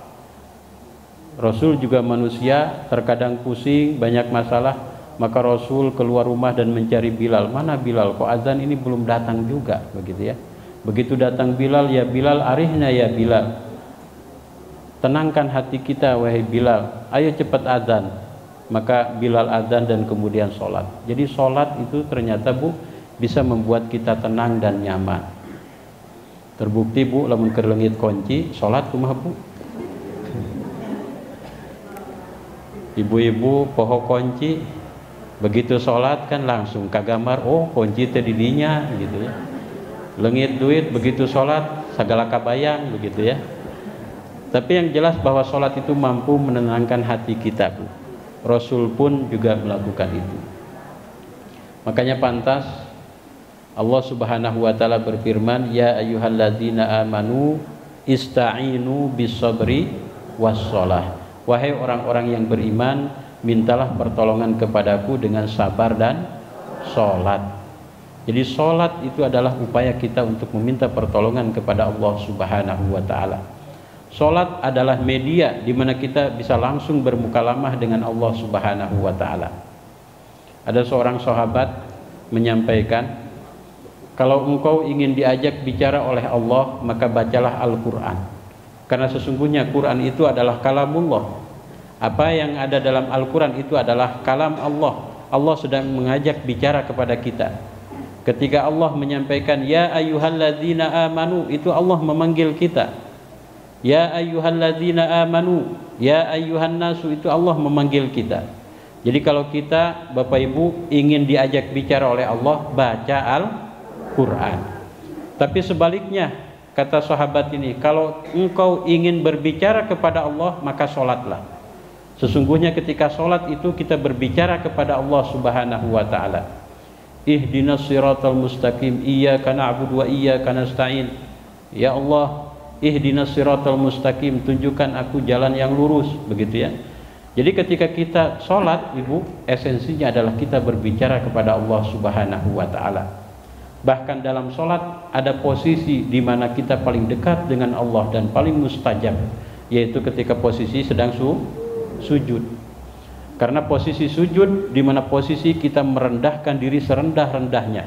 Rasul juga manusia, terkadang pusing, banyak masalah, maka Rasul keluar rumah dan mencari Bilal. Mana Bilal? Kok azan ini belum datang juga, begitu ya. Begitu datang Bilal, ya Bilal, arihna ya Bilal. Tenangkan hati kita wahai Bilal, ayo cepat azan. Maka Bilal azan dan kemudian sholat. Jadi sholat itu ternyata Bu bisa membuat kita tenang dan nyaman. Terbukti Bu, lamun kerlengit kunci sholat kumaha Bu? Ibu-ibu poho kunci, begitu sholat kan langsung kagamar, oh kunci teh di dinya gitu ya. Lengit duit, begitu sholat segala kabayang begitu ya. Tapi yang jelas bahwa sholat itu mampu menenangkan hati kita Bu. Rasul pun juga melakukan itu. Makanya pantas Allah Subhanahu wa taala berfirman, ya ayyuhalladzina amanu ista'inu bis-sabri was-shalah. Wahai orang-orang yang beriman, mintalah pertolongan kepadaku dengan sabar dan sholat. Jadi sholat itu adalah upaya kita untuk meminta pertolongan kepada Allah Subhanahu wa taala. Sholat adalah media di mana kita bisa langsung bermukalamah dengan Allah Subhanahu wa taala. Ada seorang sahabat menyampaikan, kalau engkau ingin diajak bicara oleh Allah, maka bacalah Al-Qur'an. Karena sesungguhnya Quran itu adalah kalamullah. Apa yang ada dalam Al-Qur'an itu adalah kalam Allah. Allah sedang mengajak bicara kepada kita. Ketika Allah menyampaikan ya ayyuhalladzina amanu, itu Allah memanggil kita. Ya ayyuhalladzina amanu, ya ayyuhan nasu, itu Allah memanggil kita. Jadi kalau kita Bapak Ibu ingin diajak bicara oleh Allah, baca Al-Qur'an. Tapi sebaliknya kata sahabat ini, kalau engkau ingin berbicara kepada Allah, maka sholatlah. Sesungguhnya ketika sholat itu kita berbicara kepada Allah Subhanahu wa ta'ala. Ihdinas siratal mustaqim, iyyaka na'budu wa iyyaka nasta'in. Ya Allah, ihdinas siratal mustaqim, tunjukkan aku jalan yang lurus, begitu ya. Jadi ketika kita sholat Ibu, esensinya adalah kita berbicara kepada Allah Subhanahu wa ta'ala. Bahkan dalam sholat ada posisi di mana kita paling dekat dengan Allah dan paling mustajab, yaitu ketika posisi sedang sujud. Karena posisi sujud di mana posisi kita merendahkan diri serendah-rendahnya.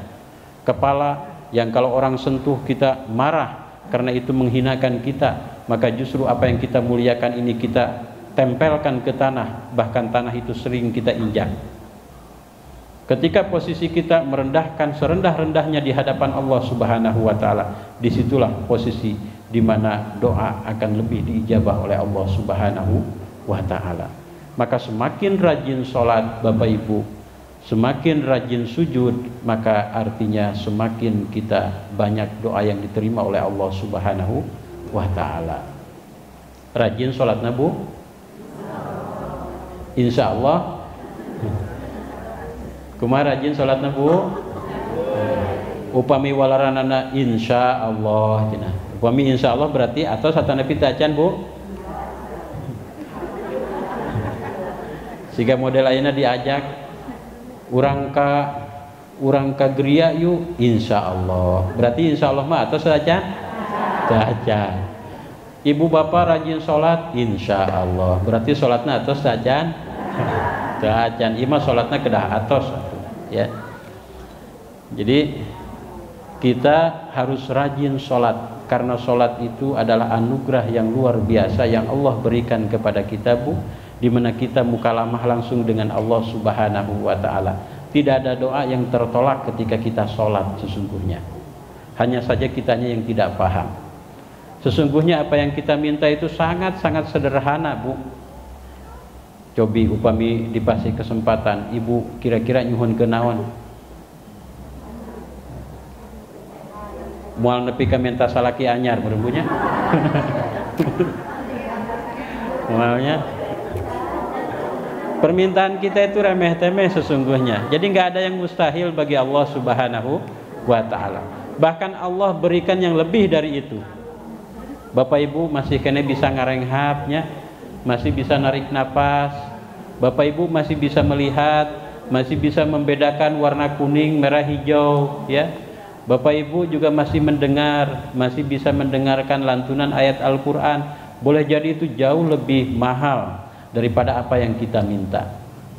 Kepala yang kalau orang sentuh kita marah, karena itu menghinakan kita, maka justru apa yang kita muliakan ini kita tempelkan ke tanah, bahkan tanah itu sering kita injak. Ketika posisi kita merendahkan serendah-rendahnya di hadapan Allah Subhanahu wa ta'ala, disitulah posisi di mana doa akan lebih diijabah oleh Allah Subhanahu wa ta'ala. Maka semakin rajin sholat Bapak Ibu, semakin rajin sujud, maka artinya semakin kita banyak doa yang diterima oleh Allah Subhanahu wa ta'ala. Rajin sholat Bu? Insya Allah. Kumaha rajin sholat Bu? Upami walaranana insya Allah. Upami insya Allah berarti atau satana pitacan Bu? Sehingga model ayeuna diajak urang ka geria yuk insya Allah. Berarti insya Allah mah atau saja? Saja. Ibu bapak rajin sholat insya Allah. Berarti sholatnya atau saja? Saja. Ima sholatnya kedah atos ya. Jadi kita harus rajin sholat, karena sholat itu adalah anugerah yang luar biasa yang Allah berikan kepada kita, Bu, di mana kita mukalamah langsung dengan Allah Subhanahu wa taala. Tidak ada doa yang tertolak ketika kita sholat sesungguhnya. Hanya saja kitanya yang tidak paham. Sesungguhnya apa yang kita minta itu sangat-sangat sederhana, Bu. Cobi upami dipasih kesempatan, Ibu kira-kira nyuhun kenaon? Mual nepi ka minta salaki anyar berembunya. Mualnya permintaan kita itu remeh-temeh sesungguhnya. Jadi nggak ada yang mustahil bagi Allah Subhanahu wa taala. Bahkan Allah berikan yang lebih dari itu. Bapak Ibu masih kena bisa ngarenghapnya, masih bisa narik napas. Bapak Ibu masih bisa melihat, masih bisa membedakan warna kuning, merah, hijau, ya. Bapak Ibu juga masih mendengar, masih bisa mendengarkan lantunan ayat Al-Qur'an. Boleh jadi itu jauh lebih mahal daripada apa yang kita minta.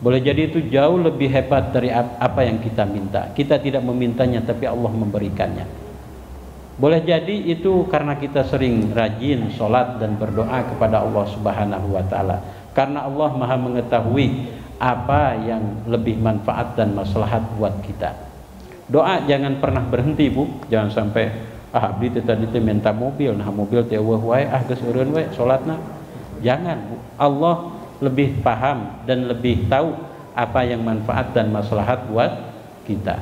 Boleh jadi itu jauh lebih hebat dari apa yang kita minta. Kita tidak memintanya tapi Allah memberikannya. Boleh jadi itu karena kita sering rajin sholat dan berdoa kepada Allah Subhanahu wa taala. Karena Allah Maha mengetahui apa yang lebih manfaat dan maslahat buat kita. Doa jangan pernah berhenti, Bu. Jangan sampai abdi tadi minta mobil, nah mobil teh eueuh wae geus eureun we salatna. Jangan, Bu. Allah lebih paham dan lebih tahu apa yang manfaat dan maslahat buat kita.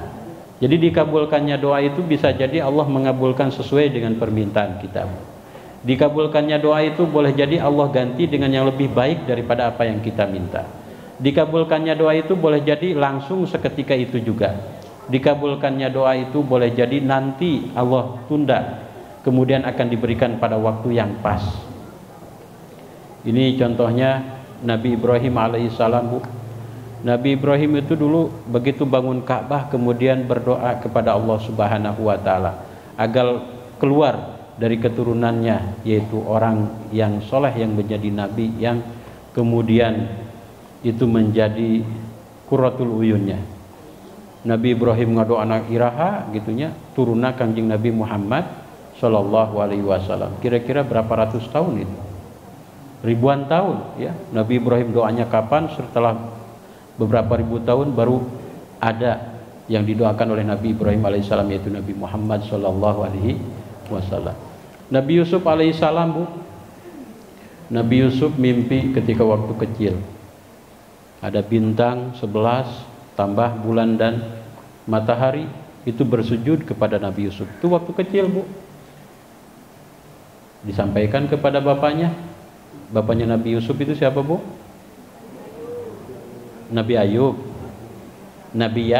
Jadi dikabulkannya doa itu bisa jadi Allah mengabulkan sesuai dengan permintaan kita. Dikabulkannya doa itu boleh jadi Allah ganti dengan yang lebih baik daripada apa yang kita minta. Dikabulkannya doa itu boleh jadi langsung seketika itu juga. Dikabulkannya doa itu boleh jadi nanti Allah tunda, kemudian akan diberikan pada waktu yang pas. Ini contohnya Nabi Ibrahim alaihissalam, Bu. Nabi Ibrahim itu dulu begitu bangun Ka'bah kemudian berdoa kepada Allah Subhanahu wa taala agar keluar dari keturunannya, yaitu orang yang soleh yang menjadi nabi, yang kemudian itu menjadi qurratul uyunnya. Nabi Ibrahim ngado anak iraha gitunya, turuna Kangjeng Nabi Muhammad sallallahu alaihi wasallam. Kira-kira berapa ratus tahun itu? Ribuan tahun, ya. Nabi Ibrahim doanya kapan? Setelah beberapa ribu tahun baru ada yang didoakan oleh Nabi Ibrahim alaihissalam, yaitu Nabi Muhammad sallallahu alaihi wasallam. Nabi Yusuf alaihissalam, Bu. Nabi Yusuf mimpi ketika waktu kecil. Ada bintang 11 tambah bulan dan matahari itu bersujud kepada Nabi Yusuf. Itu waktu kecil, Bu. Disampaikan kepada bapaknya. Bapaknya Nabi Yusuf itu siapa, Bu? Nabi Ayub. Nabi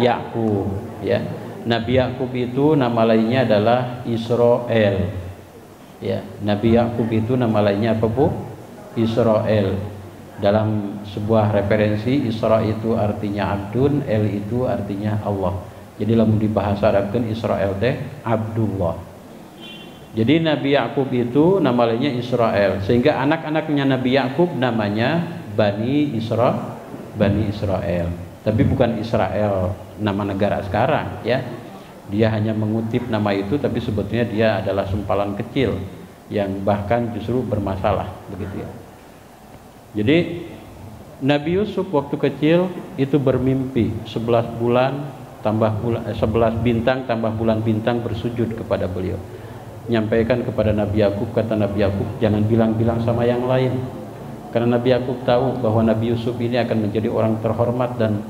Yakub, ya. Nabi Yakub itu nama lainnya adalah Israel. Ya, Nabi Yakub itu nama lainnya apa, Bu? Israel. Dalam sebuah referensi, Isra itu artinya abdun, El itu artinya Allah. Jadi lamun di bahasa Arabkan Israel teh Abdullah. Jadi Nabi Yakub itu nama lainnya Israel, sehingga anak-anaknya Nabi Yakub namanya Bani Israel. Tapi bukan Israel nama negara sekarang, ya. Dia hanya mengutip nama itu, tapi sebetulnya dia adalah sempalan kecil yang bahkan justru bermasalah, begitu ya. Jadi Nabi Yusuf waktu kecil itu bermimpi 11 bulan tambah bulan 11 bintang tambah bulan bintang bersujud kepada beliau. Nyampaikan kepada Nabi Yakub, kata Nabi Yakub, jangan bilang-bilang sama yang lain. Karena Nabi Yakub tahu bahwa Nabi Yusuf ini akan menjadi orang terhormat dan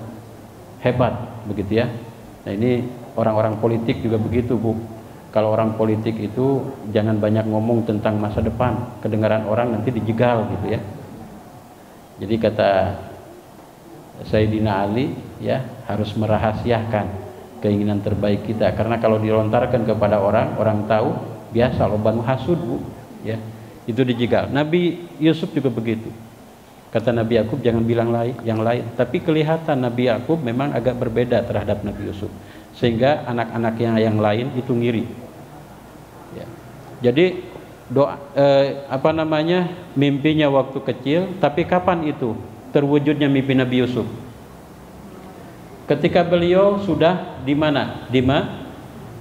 hebat, begitu ya. Nah, ini orang-orang politik juga begitu, Bu. Kalau orang politik itu jangan banyak ngomong tentang masa depan, kedengaran orang nanti dijegal gitu ya. Jadi kata Sayyidina Ali, ya, harus merahasiakan keinginan terbaik kita, karena kalau dilontarkan kepada orang, orang tahu, biasa loba nu hasud, Bu, ya. Itu dijegal. Nabi Yusuf juga begitu. Kata Nabi Yakub, jangan bilang yang lain. Tapi kelihatan Nabi Yakub memang agak berbeda terhadap Nabi Yusuf, sehingga anak-anaknya yang lain itu ngiri. Ya. Jadi mimpinya waktu kecil, tapi kapan itu terwujudnya mimpi Nabi Yusuf? ketika beliau sudah di mana?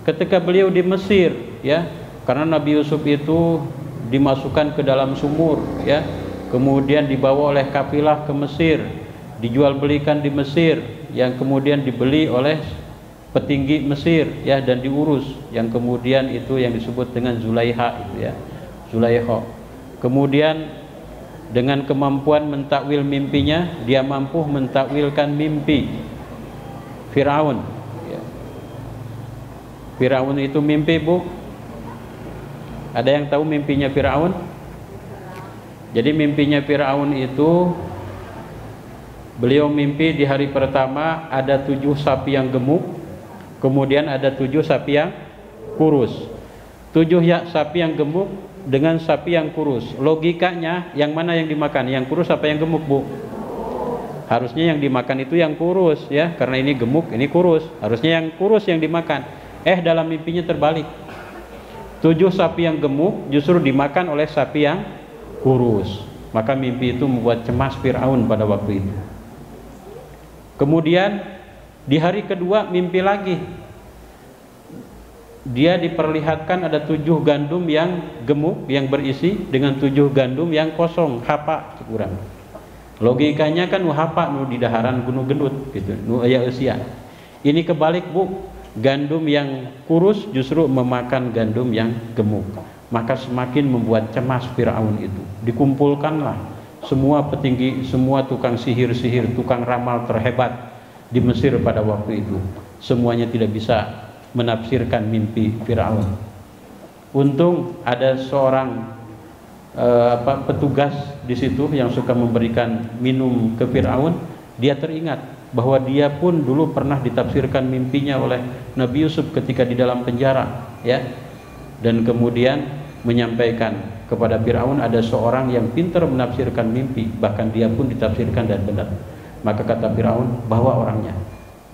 Ketika beliau di Mesir, ya. Karena Nabi Yusuf itu dimasukkan ke dalam sumur, ya. Kemudian dibawa oleh kafilah ke Mesir, dijual belikan di Mesir, yang kemudian dibeli oleh petinggi Mesir, ya, dan diurus, yang kemudian itu yang disebut dengan Zulaiha itu, ya. Zulaikha. Kemudian dengan kemampuan mentakwil mimpinya, dia mampu mentakwilkan mimpi Firaun. Ya. Firaun itu mimpi, Bu. Ada yang tahu mimpinya Firaun? Jadi mimpinya Firaun itu, beliau mimpi di hari pertama ada 7 sapi yang gemuk, kemudian ada 7 sapi yang kurus. 7 sapi yang gemuk dengan sapi yang kurus. Logikanya yang mana yang dimakan? Yang kurus apa yang gemuk, Bu? Harusnya yang dimakan itu yang kurus, ya, karena ini gemuk, ini kurus. Harusnya yang kurus yang dimakan. Dalam mimpinya terbalik. 7 sapi yang gemuk justru dimakan oleh sapi yang kurus. Maka mimpi itu membuat cemas Firaun pada waktu itu. Kemudian di hari kedua mimpi lagi. Dia diperlihatkan ada 7 gandum yang gemuk, yang berisi, dengan 7 gandum yang kosong, hapa kurang. Logikanya kan hapa nu di daharan gunung gendut gitu, nu aya eusia. Ini kebalik, Bu. Gandum yang kurus justru memakan gandum yang gemuk. Maka semakin membuat cemas Firaun itu. Dikumpulkanlah semua petinggi, semua tukang sihir-sihir, tukang ramal terhebat di Mesir pada waktu itu. Semuanya tidak bisa menafsirkan mimpi Firaun. Untung ada seorang petugas di situ yang suka memberikan minum ke Firaun. Dia teringat bahwa dia pun dulu pernah ditafsirkan mimpinya oleh Nabi Yusuf ketika di dalam penjara, ya. Dan kemudian menyampaikan kepada Firaun ada seorang yang pintar menafsirkan mimpi, bahkan dia pun ditafsirkan dan benar. Maka kata Firaun, bawa orangnya.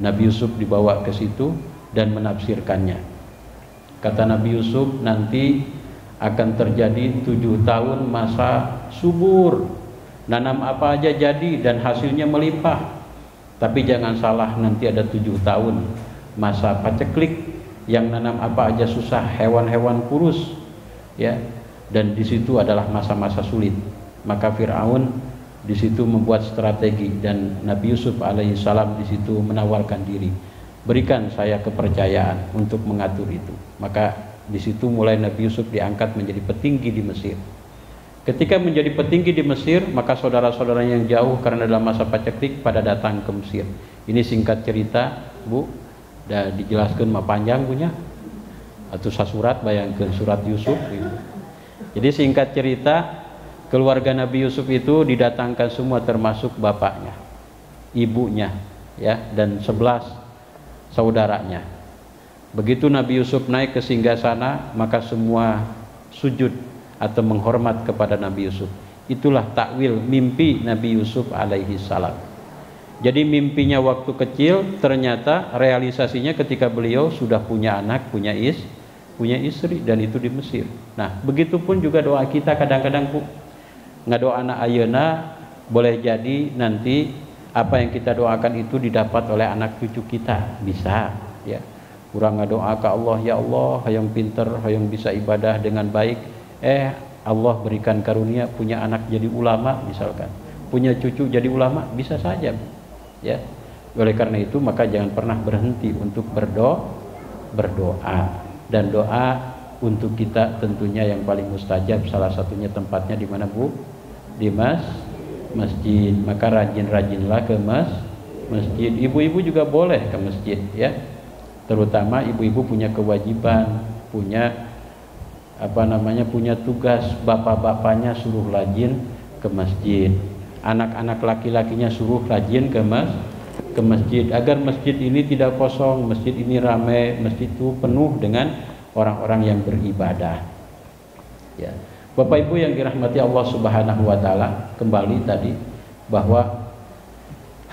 Nabi Yusuf dibawa ke situ dan menafsirkannya. Kata Nabi Yusuf, nanti akan terjadi 7 tahun masa subur, nanam apa aja jadi dan hasilnya melimpah. Tapi jangan salah, nanti ada 7 tahun masa paceklik, yang nanam apa aja susah, hewan-hewan kurus, ya. Dan di situ adalah masa-masa sulit. Maka Firaun di situ membuat strategi, dan Nabi Yusuf alaihissalam di situ menawarkan diri, berikan saya kepercayaan untuk mengatur itu. Maka di situ mulai Nabi Yusuf diangkat menjadi petinggi di Mesir. Ketika menjadi petinggi di Mesir, maka saudara-saudaranya yang jauh karena dalam masa paceklik pada datang ke Mesir. Ini singkat cerita, Bu. Dah dijelaskan mah panjang punya. Atau surat, bayangkan surat Yusuf gitu. Jadi singkat cerita, keluarga Nabi Yusuf itu didatangkan semua termasuk bapaknya, ibunya, ya, dan 11 saudaranya. Begitu Nabi Yusuf naik ke singgasana, maka semua sujud atau menghormat kepada Nabi Yusuf. Itulah takwil mimpi Nabi Yusuf alaihi salam. Jadi mimpinya waktu kecil, ternyata realisasinya ketika beliau sudah punya anak, punya istri, dan itu di Mesir. Nah, begitupun juga doa kita kadang-kadang, Bu. Ngadoa anak ayeuna boleh jadi nanti apa yang kita doakan itu didapat oleh anak cucu kita, bisa, ya. Kurang ngadoa ke Allah, ya Allah, hayang pinter, hayang bisa ibadah dengan baik. Allah berikan karunia punya anak jadi ulama misalkan, punya cucu jadi ulama, bisa saja, ya. Oleh karena itu maka jangan pernah berhenti untuk berdoa, dan doa untuk kita tentunya yang paling mustajab salah satunya tempatnya di mana, Bu? Di masjid. Maka rajin-rajinlah ke masjid. Ibu-ibu juga boleh ke masjid, ya. Terutama ibu-ibu punya kewajiban, punya punya tugas, bapak-bapaknya suruh rajin ke masjid, anak-anak laki-lakinya suruh rajin ke masjid, agar masjid ini tidak kosong, masjid ini ramai, masjid itu penuh dengan orang-orang yang beribadah, ya. Bapak Ibu yang dirahmati Allah Subhanahu wa taala, kembali tadi bahwa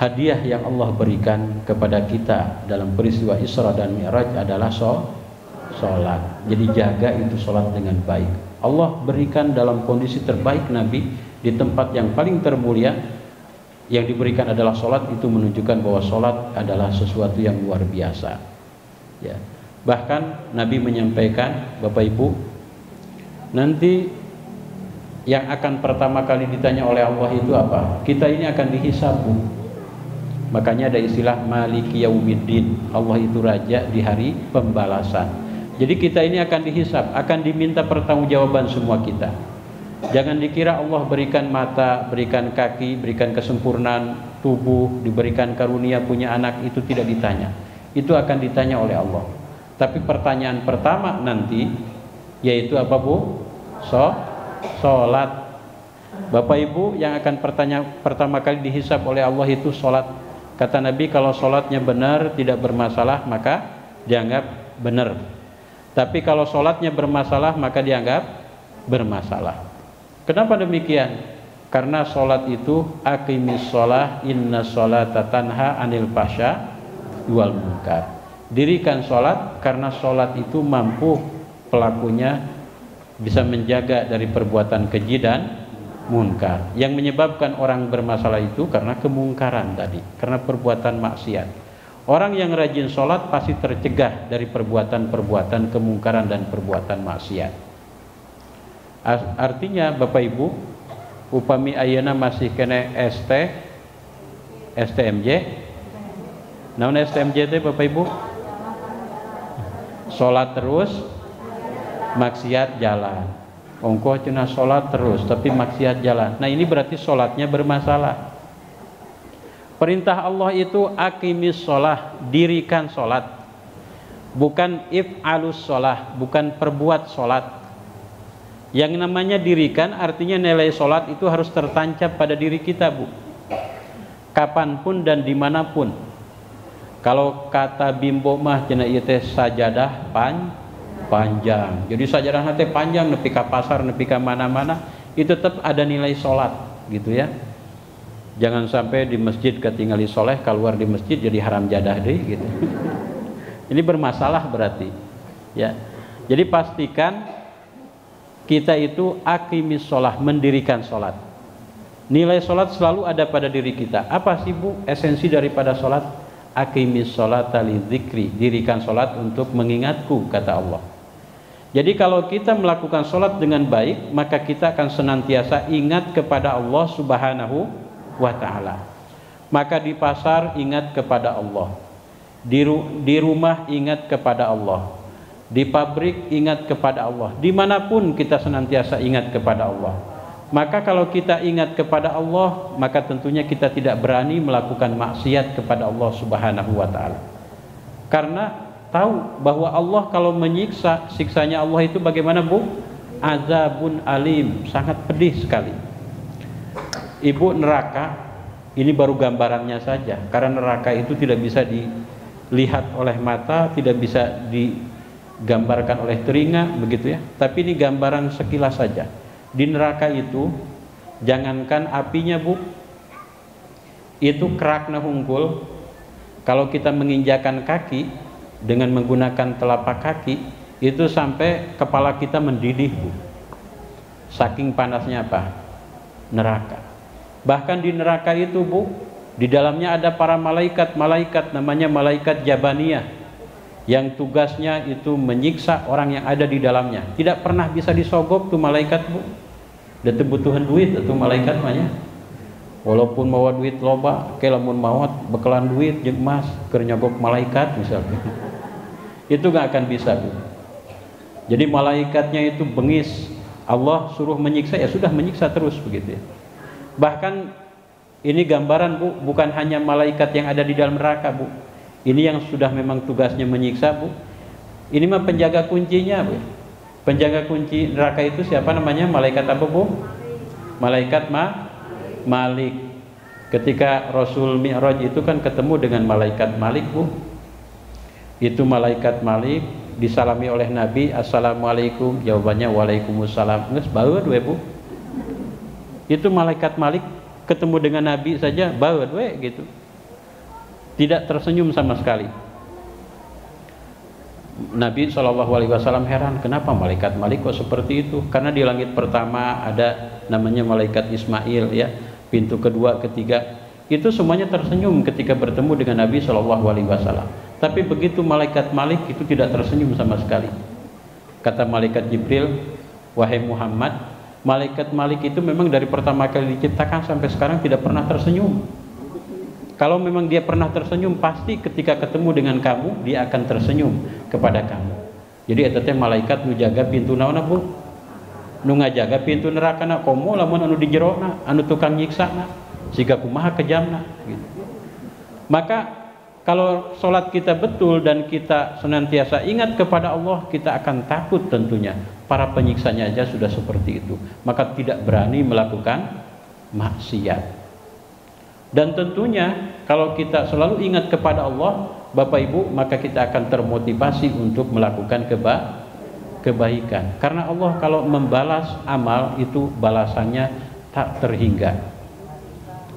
hadiah yang Allah berikan kepada kita dalam peristiwa Isra dan Mi'raj adalah sholat. Jadi jaga itu sholat dengan baik. Allah berikan dalam kondisi terbaik Nabi di tempat yang paling termulia, yang diberikan adalah sholat, itu menunjukkan bahwa sholat adalah sesuatu yang luar biasa. Ya. Bahkan Nabi menyampaikan, Bapak Ibu, nanti yang akan pertama kali ditanya oleh Allah itu apa? Kita ini akan dihisab. Makanya ada istilah Maliki Yaumiddin. Allah itu raja di hari pembalasan. Jadi kita ini akan dihisab, akan diminta pertanggungjawaban semua kita. Jangan dikira Allah berikan mata, berikan kaki, berikan kesempurnaan tubuh, diberikan karunia punya anak, itu tidak ditanya. Itu akan ditanya oleh Allah. Tapi pertanyaan pertama nanti yaitu apa, Bu? Sholat. Bapak Ibu, yang akan pertama kali dihisab oleh Allah itu sholat. Kata Nabi, kalau sholatnya benar, tidak bermasalah, maka dianggap benar. Tapi kalau sholatnya bermasalah, maka dianggap bermasalah. Kenapa demikian? Karena sholat itu aqimis sholah inna sholata tanha anil fahsya wal munkar. Dirikan sholat karena sholat itu mampu pelakunya bisa menjaga dari perbuatan keji dan munkar. Yang menyebabkan orang bermasalah itu karena kemungkaran tadi, karena perbuatan maksiat. Orang yang rajin sholat pasti tercegah dari perbuatan-perbuatan kemungkaran dan perbuatan maksiat. Artinya Bapak Ibu, upami ayeuna masih kena STMJ. Namun STMJ itu Bapak Ibu, sholat terus, maksiat jalan. Ongkoh cenah sholat terus, tapi maksiat jalan. Nah ini berarti sholatnya bermasalah. Perintah Allah itu aqimis sholah, dirikan sholat. Bukan if'alus sholah, bukan perbuat sholat. Yang namanya dirikan artinya nilai sholat itu harus tertancap pada diri kita, Bu. Kapanpun dan dimanapun. Kalau kata Bimbo mah cenah ieu teh sajadah panjang. Jadi sajadah teh panjang nepi ka pasar, nepi ka mana-mana, itu tetap ada nilai sholat, gitu ya. Jangan sampai di masjid ketinggali soleh, keluar di masjid jadi haram jadah deh, gitu. Ini bermasalah berarti, ya. Jadi pastikan kita itu aqimis sholah, mendirikan sholat. Nilai sholat selalu ada pada diri kita. Apa sih, Bu, esensi daripada sholat? Aqimis sholata lidzikri, dirikan sholat untuk mengingatku, kata Allah. Jadi kalau kita melakukan sholat dengan baik, maka kita akan senantiasa ingat kepada Allah Subhanahu wa ta'ala. Maka di pasar ingat kepada Allah, di rumah ingat kepada Allah, di pabrik ingat kepada Allah, dimanapun kita senantiasa ingat kepada Allah. Maka kalau kita ingat kepada Allah, maka tentunya kita tidak berani melakukan maksiat kepada Allah Subhanahu wa ta'ala. Karena tahu bahwa Allah kalau menyiksa, siksanya Allah itu bagaimana, Bu? Azabun alim, sangat pedih sekali. Ibu, neraka ini baru gambarannya saja, karena neraka itu tidak bisa dilihat oleh mata, tidak bisa digambarkan oleh telinga, begitu ya. Tapi ini gambaran sekilas saja. Di neraka itu, jangankan apinya, Bu, itu kerakna hungkul. Kalau kita menginjakan kaki dengan menggunakan telapak kaki, itu sampai kepala kita mendidih, Bu. Saking panasnya apa? Neraka. Bahkan di neraka itu, Bu, di dalamnya ada para malaikat namanya malaikat Jabaniyah, yang tugasnya itu menyiksa orang yang ada di dalamnya. Tidak pernah bisa disogok tuh malaikat, Bu. Dan kebutuhan duit itu malaikat mahnya. Walaupun mawa duit loba, ke lamun maot bekalan duit jeung emas keur nyogok malaikat misalnya. Itu gak akan bisa, Bu. Jadi malaikatnya itu bengis. Allah suruh menyiksa, ya sudah menyiksa terus begitu ya. Bahkan ini gambaran, Bu, bukan hanya malaikat yang ada di dalam neraka, Bu. Ini yang sudah memang tugasnya menyiksa, Bu. Ini mah penjaga kuncinya, Bu. Penjaga kunci neraka itu siapa namanya? Malaikat apa, Bu? Malaikat Malik. Ketika Rasul Mi'raj itu kan ketemu dengan malaikat Malik, Bu. Itu malaikat Malik disalami oleh Nabi, assalamualaikum, jawabannya waalaikumsalam. Geus baeud we, Bu. Itu malaikat Malik ketemu dengan Nabi saja baeud we gitu. Tidak tersenyum sama sekali. Nabi SAW heran, kenapa malaikat Malik kok seperti itu? Karena di langit pertama ada namanya malaikat Ismail ya, pintu kedua, ketiga itu semuanya tersenyum ketika bertemu dengan Nabi Shallallahu Alaihi Wasallam. Tapi begitu malaikat Malik itu tidak tersenyum sama sekali. Kata malaikat Jibril, wahai Muhammad, malaikat Malik itu memang dari pertama kali diciptakan sampai sekarang tidak pernah tersenyum. Kalau memang dia pernah tersenyum, pasti ketika ketemu dengan kamu dia akan tersenyum kepada kamu. Jadi eta teh malaikat nu jaga pintu naonna Bu? Nu ngajaga pintu neraka na komo lamun anu di jerona, anu tukang nyiksa na, siga kumaha kejamna gitu. Maka kalau sholat kita betul dan kita senantiasa ingat kepada Allah, kita akan takut tentunya. Para penyiksanya aja sudah seperti itu, maka tidak berani melakukan maksiat. Dan tentunya kalau kita selalu ingat kepada Allah, Bapak Ibu, maka kita akan termotivasi untuk melakukan kebaikan. Karena Allah kalau membalas amal itu balasannya tak terhingga.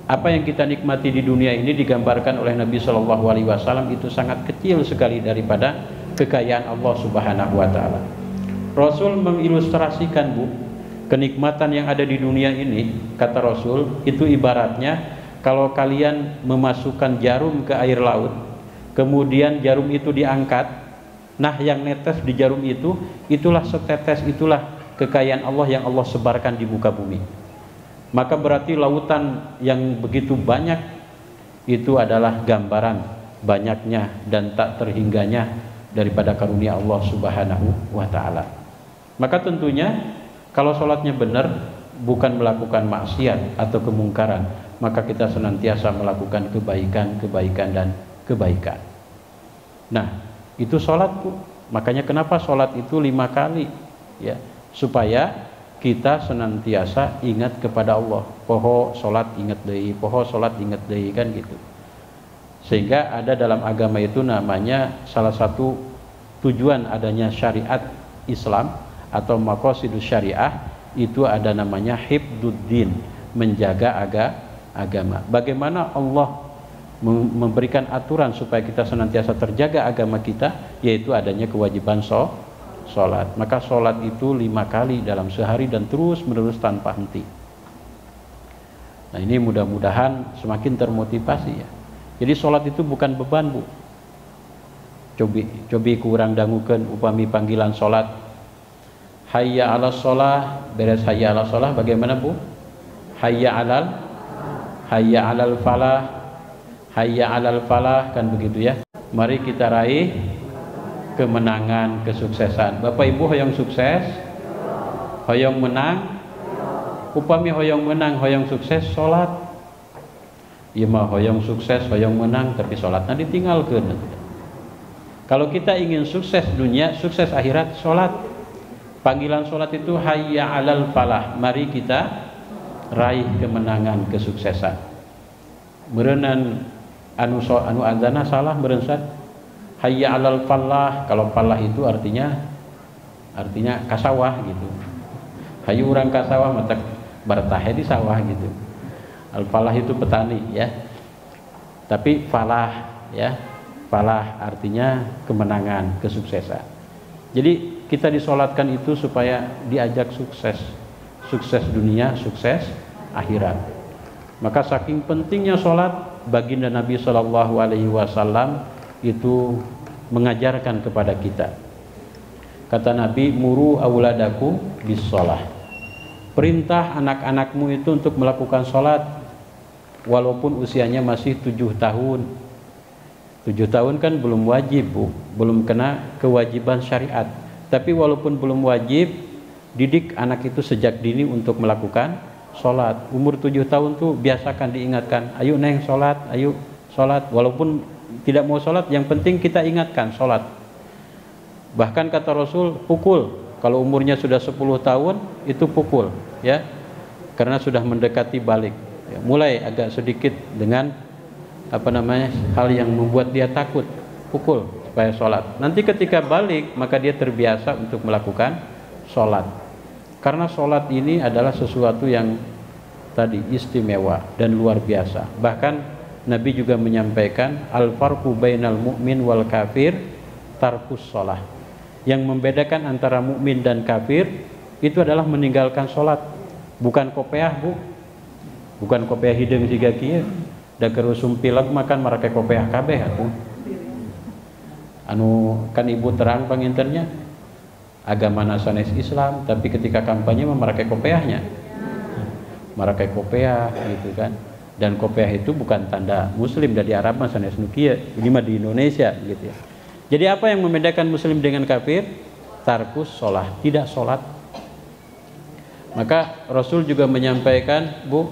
Apa yang kita nikmati di dunia ini digambarkan oleh Nabi Shallallahu Alaihi Wasallam itu sangat kecil sekali daripada kekayaan Allah Subhanahu Wa Taala. Rasul mengilustrasikan Bu, kenikmatan yang ada di dunia ini, kata Rasul, itu ibaratnya kalau kalian memasukkan jarum ke air laut, kemudian jarum itu diangkat, nah yang netes di jarum itu, itulah setetes, itulah kekayaan Allah yang Allah sebarkan di muka bumi. Maka berarti lautan yang begitu banyak itu adalah gambaran banyaknya dan tak terhingganya daripada karunia Allah Subhanahu wa Ta'ala. Maka tentunya kalau sholatnya benar, bukan melakukan maksiat atau kemungkaran, maka kita senantiasa melakukan kebaikan dan kebaikan. Nah, itu sholat Bu. Makanya kenapa sholat itu 5 kali, ya, supaya kita senantiasa ingat kepada Allah. Poho sholat ingat deui, poho sholat ingat deui, kan gitu. Sehingga ada dalam agama itu namanya salah satu tujuan adanya syariat Islam atau maqasidus syariah itu ada namanya hifdzuddin, menjaga agama. Bagaimana Allah memberikan aturan supaya kita senantiasa terjaga agama kita, yaitu adanya kewajiban sholat. Maka sholat itu 5 kali dalam sehari dan terus menerus tanpa henti. Nah ini mudah-mudahan semakin termotivasi ya. Jadi sholat itu bukan beban Bu. Cobi kurang dangukeun upami panggilan sholat, hayya 'alas sholah, beres hayya 'alas sholah bagaimana Bu? Hayya 'alal falah, hayya 'alal falah, kan begitu ya. Mari kita raih kemenangan, kesuksesan. Bapak Ibu hoyong sukses, hoyong menang. Upami hoyong menang, hoyong sukses, sholat. Ieu mah hoyong sukses, hoyong menang, tapi sholatnya ditinggalkeun. Kalau kita ingin sukses dunia, sukses akhirat, sholat. Panggilan sholat itu hayya 'alal falah. Mari kita raih kemenangan, kesuksesan. Meureunnan anu azana salah meureun Ustaz. Hayya 'alal falah. Kalau falah itu artinya kasawah gitu. Hayu urang kasawah mata bartahe di sawah gitu. Al falah itu petani ya. Tapi falah ya. Falah artinya kemenangan, kesuksesan. Jadi kita disolatkan itu supaya diajak sukses. Sukses dunia, sukses akhirat. Maka saking pentingnya sholat, baginda Nabi Shallallahu Alaihi Wasallam itu mengajarkan kepada kita. Kata Nabi, muru auladakum bis sholah. Perintah anak-anakmu itu untuk melakukan sholat, walaupun usianya masih 7 tahun. 7 tahun kan belum wajib Bu, belum kena kewajiban syariat. Tapi walaupun belum wajib, didik anak itu sejak dini untuk melakukan sholat. Umur 7 tahun tuh biasakan diingatkan, ayo neng sholat, ayo sholat. Walaupun tidak mau sholat, yang penting kita ingatkan sholat. Bahkan kata Rasul, pukul. Kalau umurnya sudah 10 tahun, itu pukul ya, karena sudah mendekati balik ya, mulai agak sedikit dengan hal yang membuat dia takut, pukul supaya sholat. Nanti ketika balik, maka dia terbiasa untuk melakukan sholat. Karena sholat ini adalah sesuatu yang tadi istimewa dan luar biasa. Bahkan Nabi juga menyampaikan al-farqu bainal mu'min wal kafir tarkus sholah. Yang membedakan antara mukmin dan kafir itu adalah meninggalkan sholat. Bukan kopiah Bu, bukan kopiah hideung siga kieu, Da kerusum pilek makan marake kopiah kabeh atuh. Anu kan ibu terang pangintennya agama sanes Islam, tapi ketika kampanye marake kopiahnya. Marake kopiah gitu kan. Dan kopiah itu bukan tanda muslim dari Arab mah sanes nu kieu, ini mah di Indonesia gitu ya. Jadi apa yang membedakan muslim dengan kafir? Tarkus sholat, tidak sholat. Maka Rasul juga menyampaikan, Bu,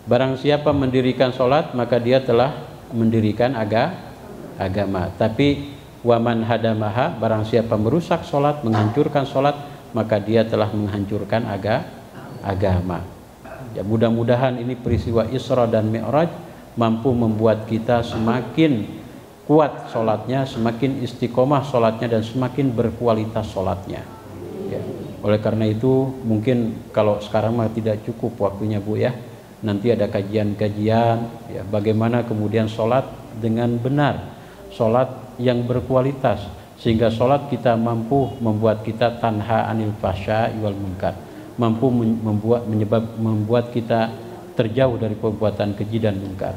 barang siapa mendirikan sholat maka dia telah mendirikan agama. Tapi waman hadamaha, barang siapa merusak sholat, menghancurkan sholat, maka dia telah menghancurkan agama. Ya, mudah-mudahan ini peristiwa Isra dan Mi'raj mampu membuat kita semakin kuat sholatnya, semakin istiqomah sholatnya, dan semakin berkualitas sholatnya ya. Oleh karena itu mungkin kalau sekarang mah tidak cukup waktunya Bu ya, nanti ada kajian-kajian ya, bagaimana kemudian sholat dengan benar, sholat yang berkualitas, sehingga sholat kita mampu membuat kita tanha anil fahsya'i wal munkar, mampu membuat kita terjauh dari perbuatan keji dan munkar.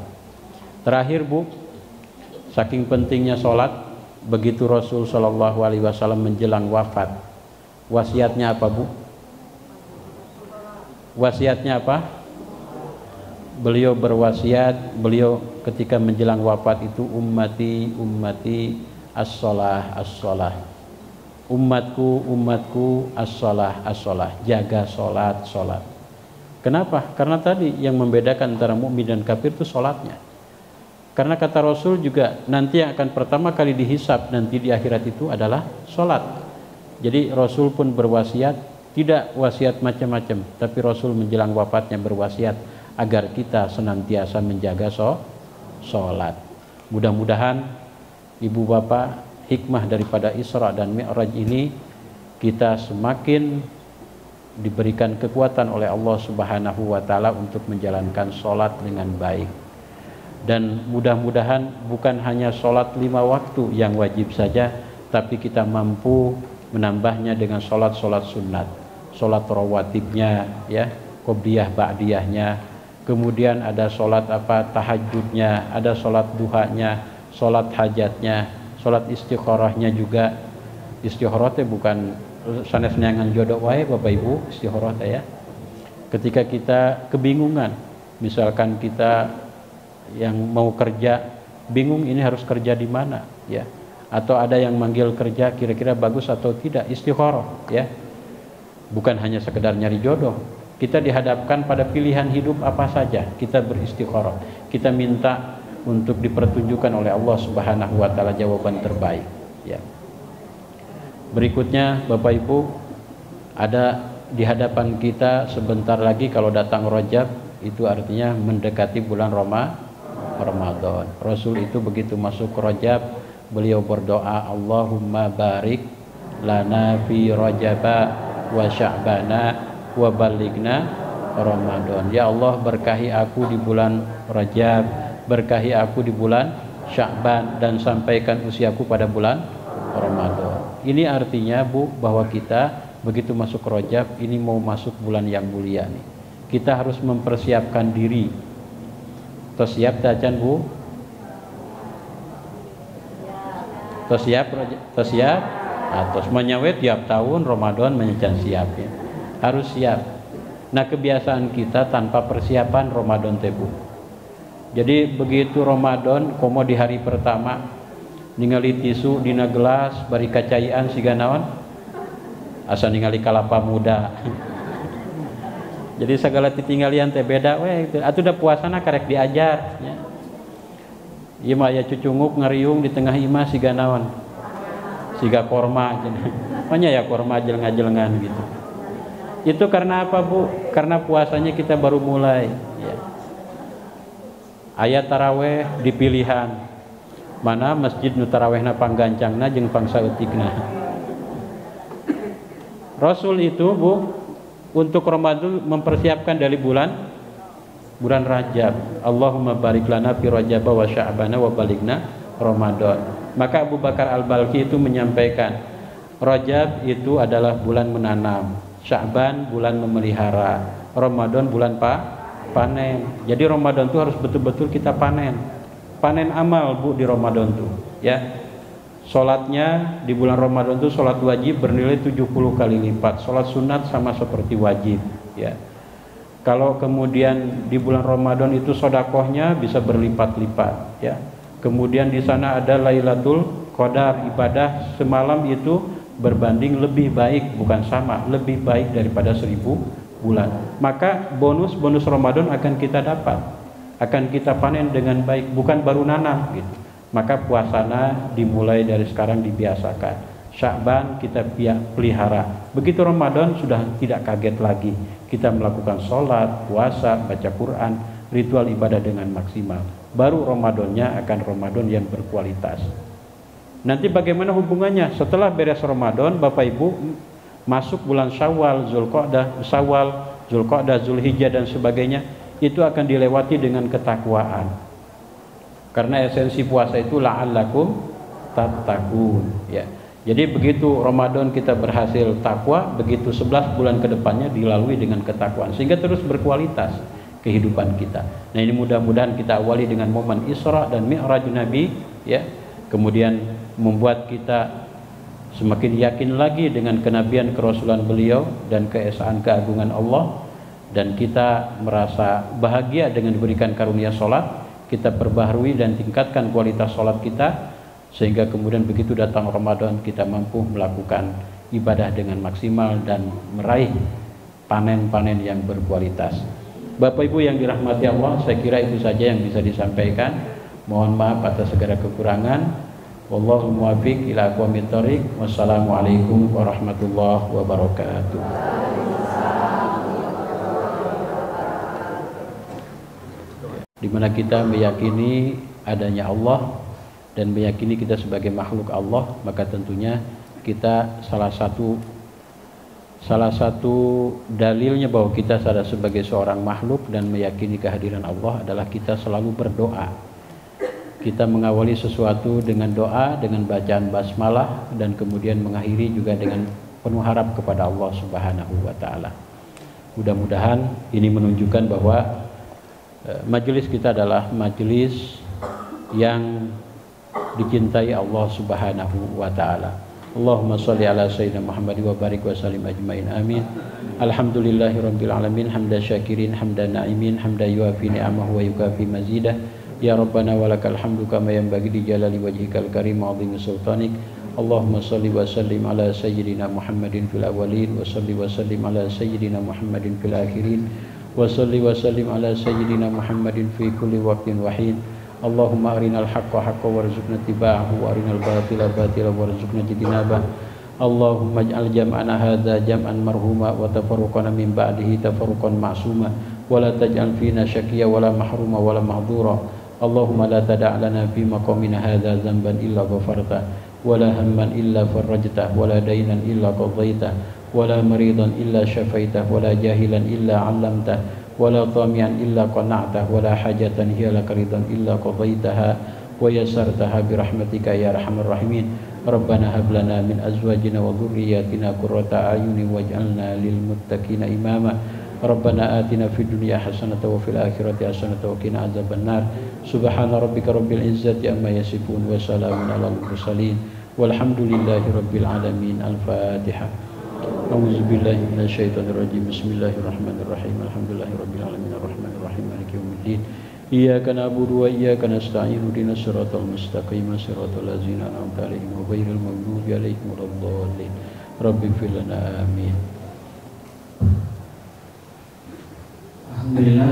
Terakhir Bu, saking pentingnya sholat, begitu Rasul Shallallahu Alaihi Wasallam menjelang wafat, wasiatnya apa Bu? Wasiatnya apa? Beliau berwasiat, beliau ketika menjelang wafat itu ummati as-sholah as-sholah, umatku as-sholah, jaga sholat. Kenapa? Karena tadi yang membedakan antara mukmin dan kafir itu sholatnya. Karena kata Rasul juga nanti yang akan pertama kali dihisab nanti di akhirat itu adalah sholat. Jadi Rasul pun berwasiat, tidak wasiat macam-macam, tapi Rasul menjelang wafatnya berwasiat agar kita senantiasa menjaga sholat. Mudah-mudahan ibu bapak, hikmah daripada Isra dan Mi'raj ini kita semakin diberikan kekuatan oleh Allah Subhanahu wa taala untuk menjalankan sholat dengan baik. Dan mudah-mudahan bukan hanya sholat 5 waktu yang wajib saja, tapi kita mampu menambahnya dengan sholat-sholat sunat, sholat rawatibnya ya, qobliyah ba'diyahnya, kemudian ada sholat tahajudnya, ada sholat duhanya, sholat hajatnya, sholat istikharahnya juga. Istikharah teh bukan sanes nyangan jodoh wae Bapak Ibu, istikharah teh ya. Ketika kita kebingungan, misalkan kita yang mau kerja bingung ini harus kerja di mana ya, atau ada yang manggil kerja kira-kira bagus atau tidak, istikharah ya. Bukan hanya sekedar nyari jodoh, kita dihadapkan pada pilihan hidup apa saja, kita beristikharah, kita minta untuk dipertunjukkan oleh Allah Subhanahu wa taala jawaban terbaik ya. Berikutnya Bapak Ibu, ada di hadapan kita sebentar lagi kalau datang Rajab, itu artinya mendekati bulan Ramadan. Rasul itu begitu masuk Rajab, beliau berdoa, Allahumma barik lana fi Rajaba wa Sya'bana wa balighna Ramadan. Ya Allah, berkahi aku di bulan Rajab, berkahi aku di bulan Sya'ban, dan sampaikan usiaku pada bulan Ramadan. Ini artinya Bu, bahwa kita begitu masuk Rajab ini mau masuk bulan yang mulia nih. Kita harus mempersiapkan diri. Tos siap tacan Bu? Tos siap? Tos menyawet tiap tahun Ramadan menyejan siap ya. Harus siap. Nah, kebiasaan kita tanpa persiapan Ramadan teh Bu. Jadi begitu Ramadan komo di hari pertama ningali tisu dina gelas bari kacaian siga naon? Asa ningali kalapa muda. Jadi segala titinggalian teh beda we itu. Atuh da puasana karek diajar nya. Ieu mah aya cucunguk ngariung di tengah imah siga naon? Siga korma cenah. Manya ya korma jeleng-jelengan gitu. Itu karena apa Bu? Karena puasanya kita baru mulai ya. Ayat taraweh di pilihan. Mana masjid nu tarawehna panggancangna jeung pangsautikna. Rasul itu Bu untuk Ramadan mempersiapkan dari bulan Rajab. Allahumma barik lana fi Rajab wa Sya'bana wa balighna Ramadan. Maka Abu Bakar Al-Balkhi itu menyampaikan, Rajab itu adalah bulan menanam, Sya'ban bulan memelihara, Ramadan bulan panen. Jadi Ramadan itu harus betul-betul kita panen. Panen amal Bu di Ramadan tuh, ya. Sholatnya di bulan Ramadan itu sholat wajib bernilai 70 kali lipat. Sholat sunat sama seperti wajib, ya. Kalau kemudian di bulan Ramadan itu sodakohnya bisa berlipat-lipat, ya. Kemudian di sana ada Lailatul Qadar, ibadah semalam itu berbanding lebih baik, bukan sama, lebih baik daripada 1000 bulan. Maka bonus Ramadan akan kita dapat, akan kita panen dengan baik, bukan baru nanam gitu. Maka puasana dimulai dari sekarang dibiasakan. Sya'ban kita pelihara. Begitu Ramadan sudah tidak kaget lagi. Kita melakukan sholat, puasa, baca Quran, ritual ibadah dengan maksimal. Baru Ramadannya akan Ramadan yang berkualitas. Nanti bagaimana hubungannya? Setelah beres Ramadan, Bapak Ibu, masuk bulan Syawal, Zulqa'dah, Zulhijjah dan sebagainya, itu akan dilewati dengan ketakwaan. Karena esensi puasa itu la'allakum tattaqun, ya. Jadi begitu Ramadan kita berhasil takwa, begitu 11 bulan ke depannya dilalui dengan ketakwaan sehingga terus berkualitas kehidupan kita. Nah, ini mudah-mudahan kita awali dengan momen Isra dan Mi'raj Nabi, ya. Kemudian membuat kita semakin yakin lagi dengan kenabian kerasulan beliau dan keesaan keagungan Allah, dan kita merasa bahagia dengan diberikan karunia sholat. Kita perbaharui dan tingkatkan kualitas sholat kita sehingga kemudian begitu datang Ramadan kita mampu melakukan ibadah dengan maksimal dan meraih panen-panen yang berkualitas. Bapak Ibu yang dirahmati Allah, saya kira itu saja yang bisa disampaikan. Mohon maaf atas segala kekurangan. Wallahu muwaffiq ila aqwamit thoriq. Wassalamualaikum warahmatullahi wabarakatuh. Di mana kita meyakini adanya Allah dan meyakini kita sebagai makhluk Allah, maka tentunya kita salah satu dalilnya bahwa kita sebagai seorang makhluk dan meyakini kehadiran Allah adalah kita selalu berdoa. Kita mengawali sesuatu dengan doa, dengan bacaan basmalah, dan kemudian mengakhiri juga dengan penuh harap kepada Allah Subhanahu wa ta'ala. Mudah-mudahan ini menunjukkan bahwa majelis kita adalah majelis yang dicintai Allah Subhanahu wa ta'ala. Allahumma shalli ala sayyidina Muhammad wa barik wa sallim ajmain, amin. Alhamdulillahirabbil alamin, hamdan syakirin, hamdan na'imin, hamdan yuafi ni'amahu wa yukafi mazidah. Ya Rabbana walakal hamdu kama yanbaghi li jalali wajhikal karim wa 'azimi sultanik. Allahumma shalli wa sallim ala sayyidina Muhammadin fil awwalin wa shalli wa sallim ala sayyidina Muhammadin fil akhirin wa shalli wa sallim ala sayyidina Muhammadin fi kulli waqtin wa hin. Allahumma arinal haqqa haqqan warzuqna ittiba'ahu wa arinal batila batilan warzuqna ijtinabah. Allahumma ij'al jam'ana hadza jam'an marhuma wa tafarruqana min ba'dihi tafarruqan ma'suma wa la taj'al fina syaqiyya wa la mahruma wa la mahdura. Allahumma la tada' lana fi maqamina hadza dhanban illa ghafarta wa la hamman illa farajta wa la daynan illa qadaita wa la maridan illa syafaita wa la jahilan illa 'allamta wa la tami'an illa qana'ta wa la hajatan hiya laka ridan illa qadaitaha wa yassartaha bi rahmatika ya arhamar rahimin. Rabbana hab lana min azwajina wa dhurriyyatina qurrata a'yunin waj'alna lil muttaqina imama. Rabbana atina fid dunya hasanatan wa fil akhirati hasanatan wa qina adzabannar. Subhana rabbika rabbil izzati amma yasifun wa salamun alal mursalin walhamdulillahi rabbil alamin. Al-Fatihah. A'udzu billahi minasy syaithanir rajim. Bismillahirrahmanirrahim. Alhamdulillahi rabbil alamin arrahmanir rahim maliki yaumiddin. Iyyaka na'budu wa iyyaka nasta'in. Ihdinas siratal mustaqim, siratal ladzina an'amta 'alaihim ghairil maghdubi 'alaihim waladdallin. Rabbighfir lana, amin. Alhamdulillah.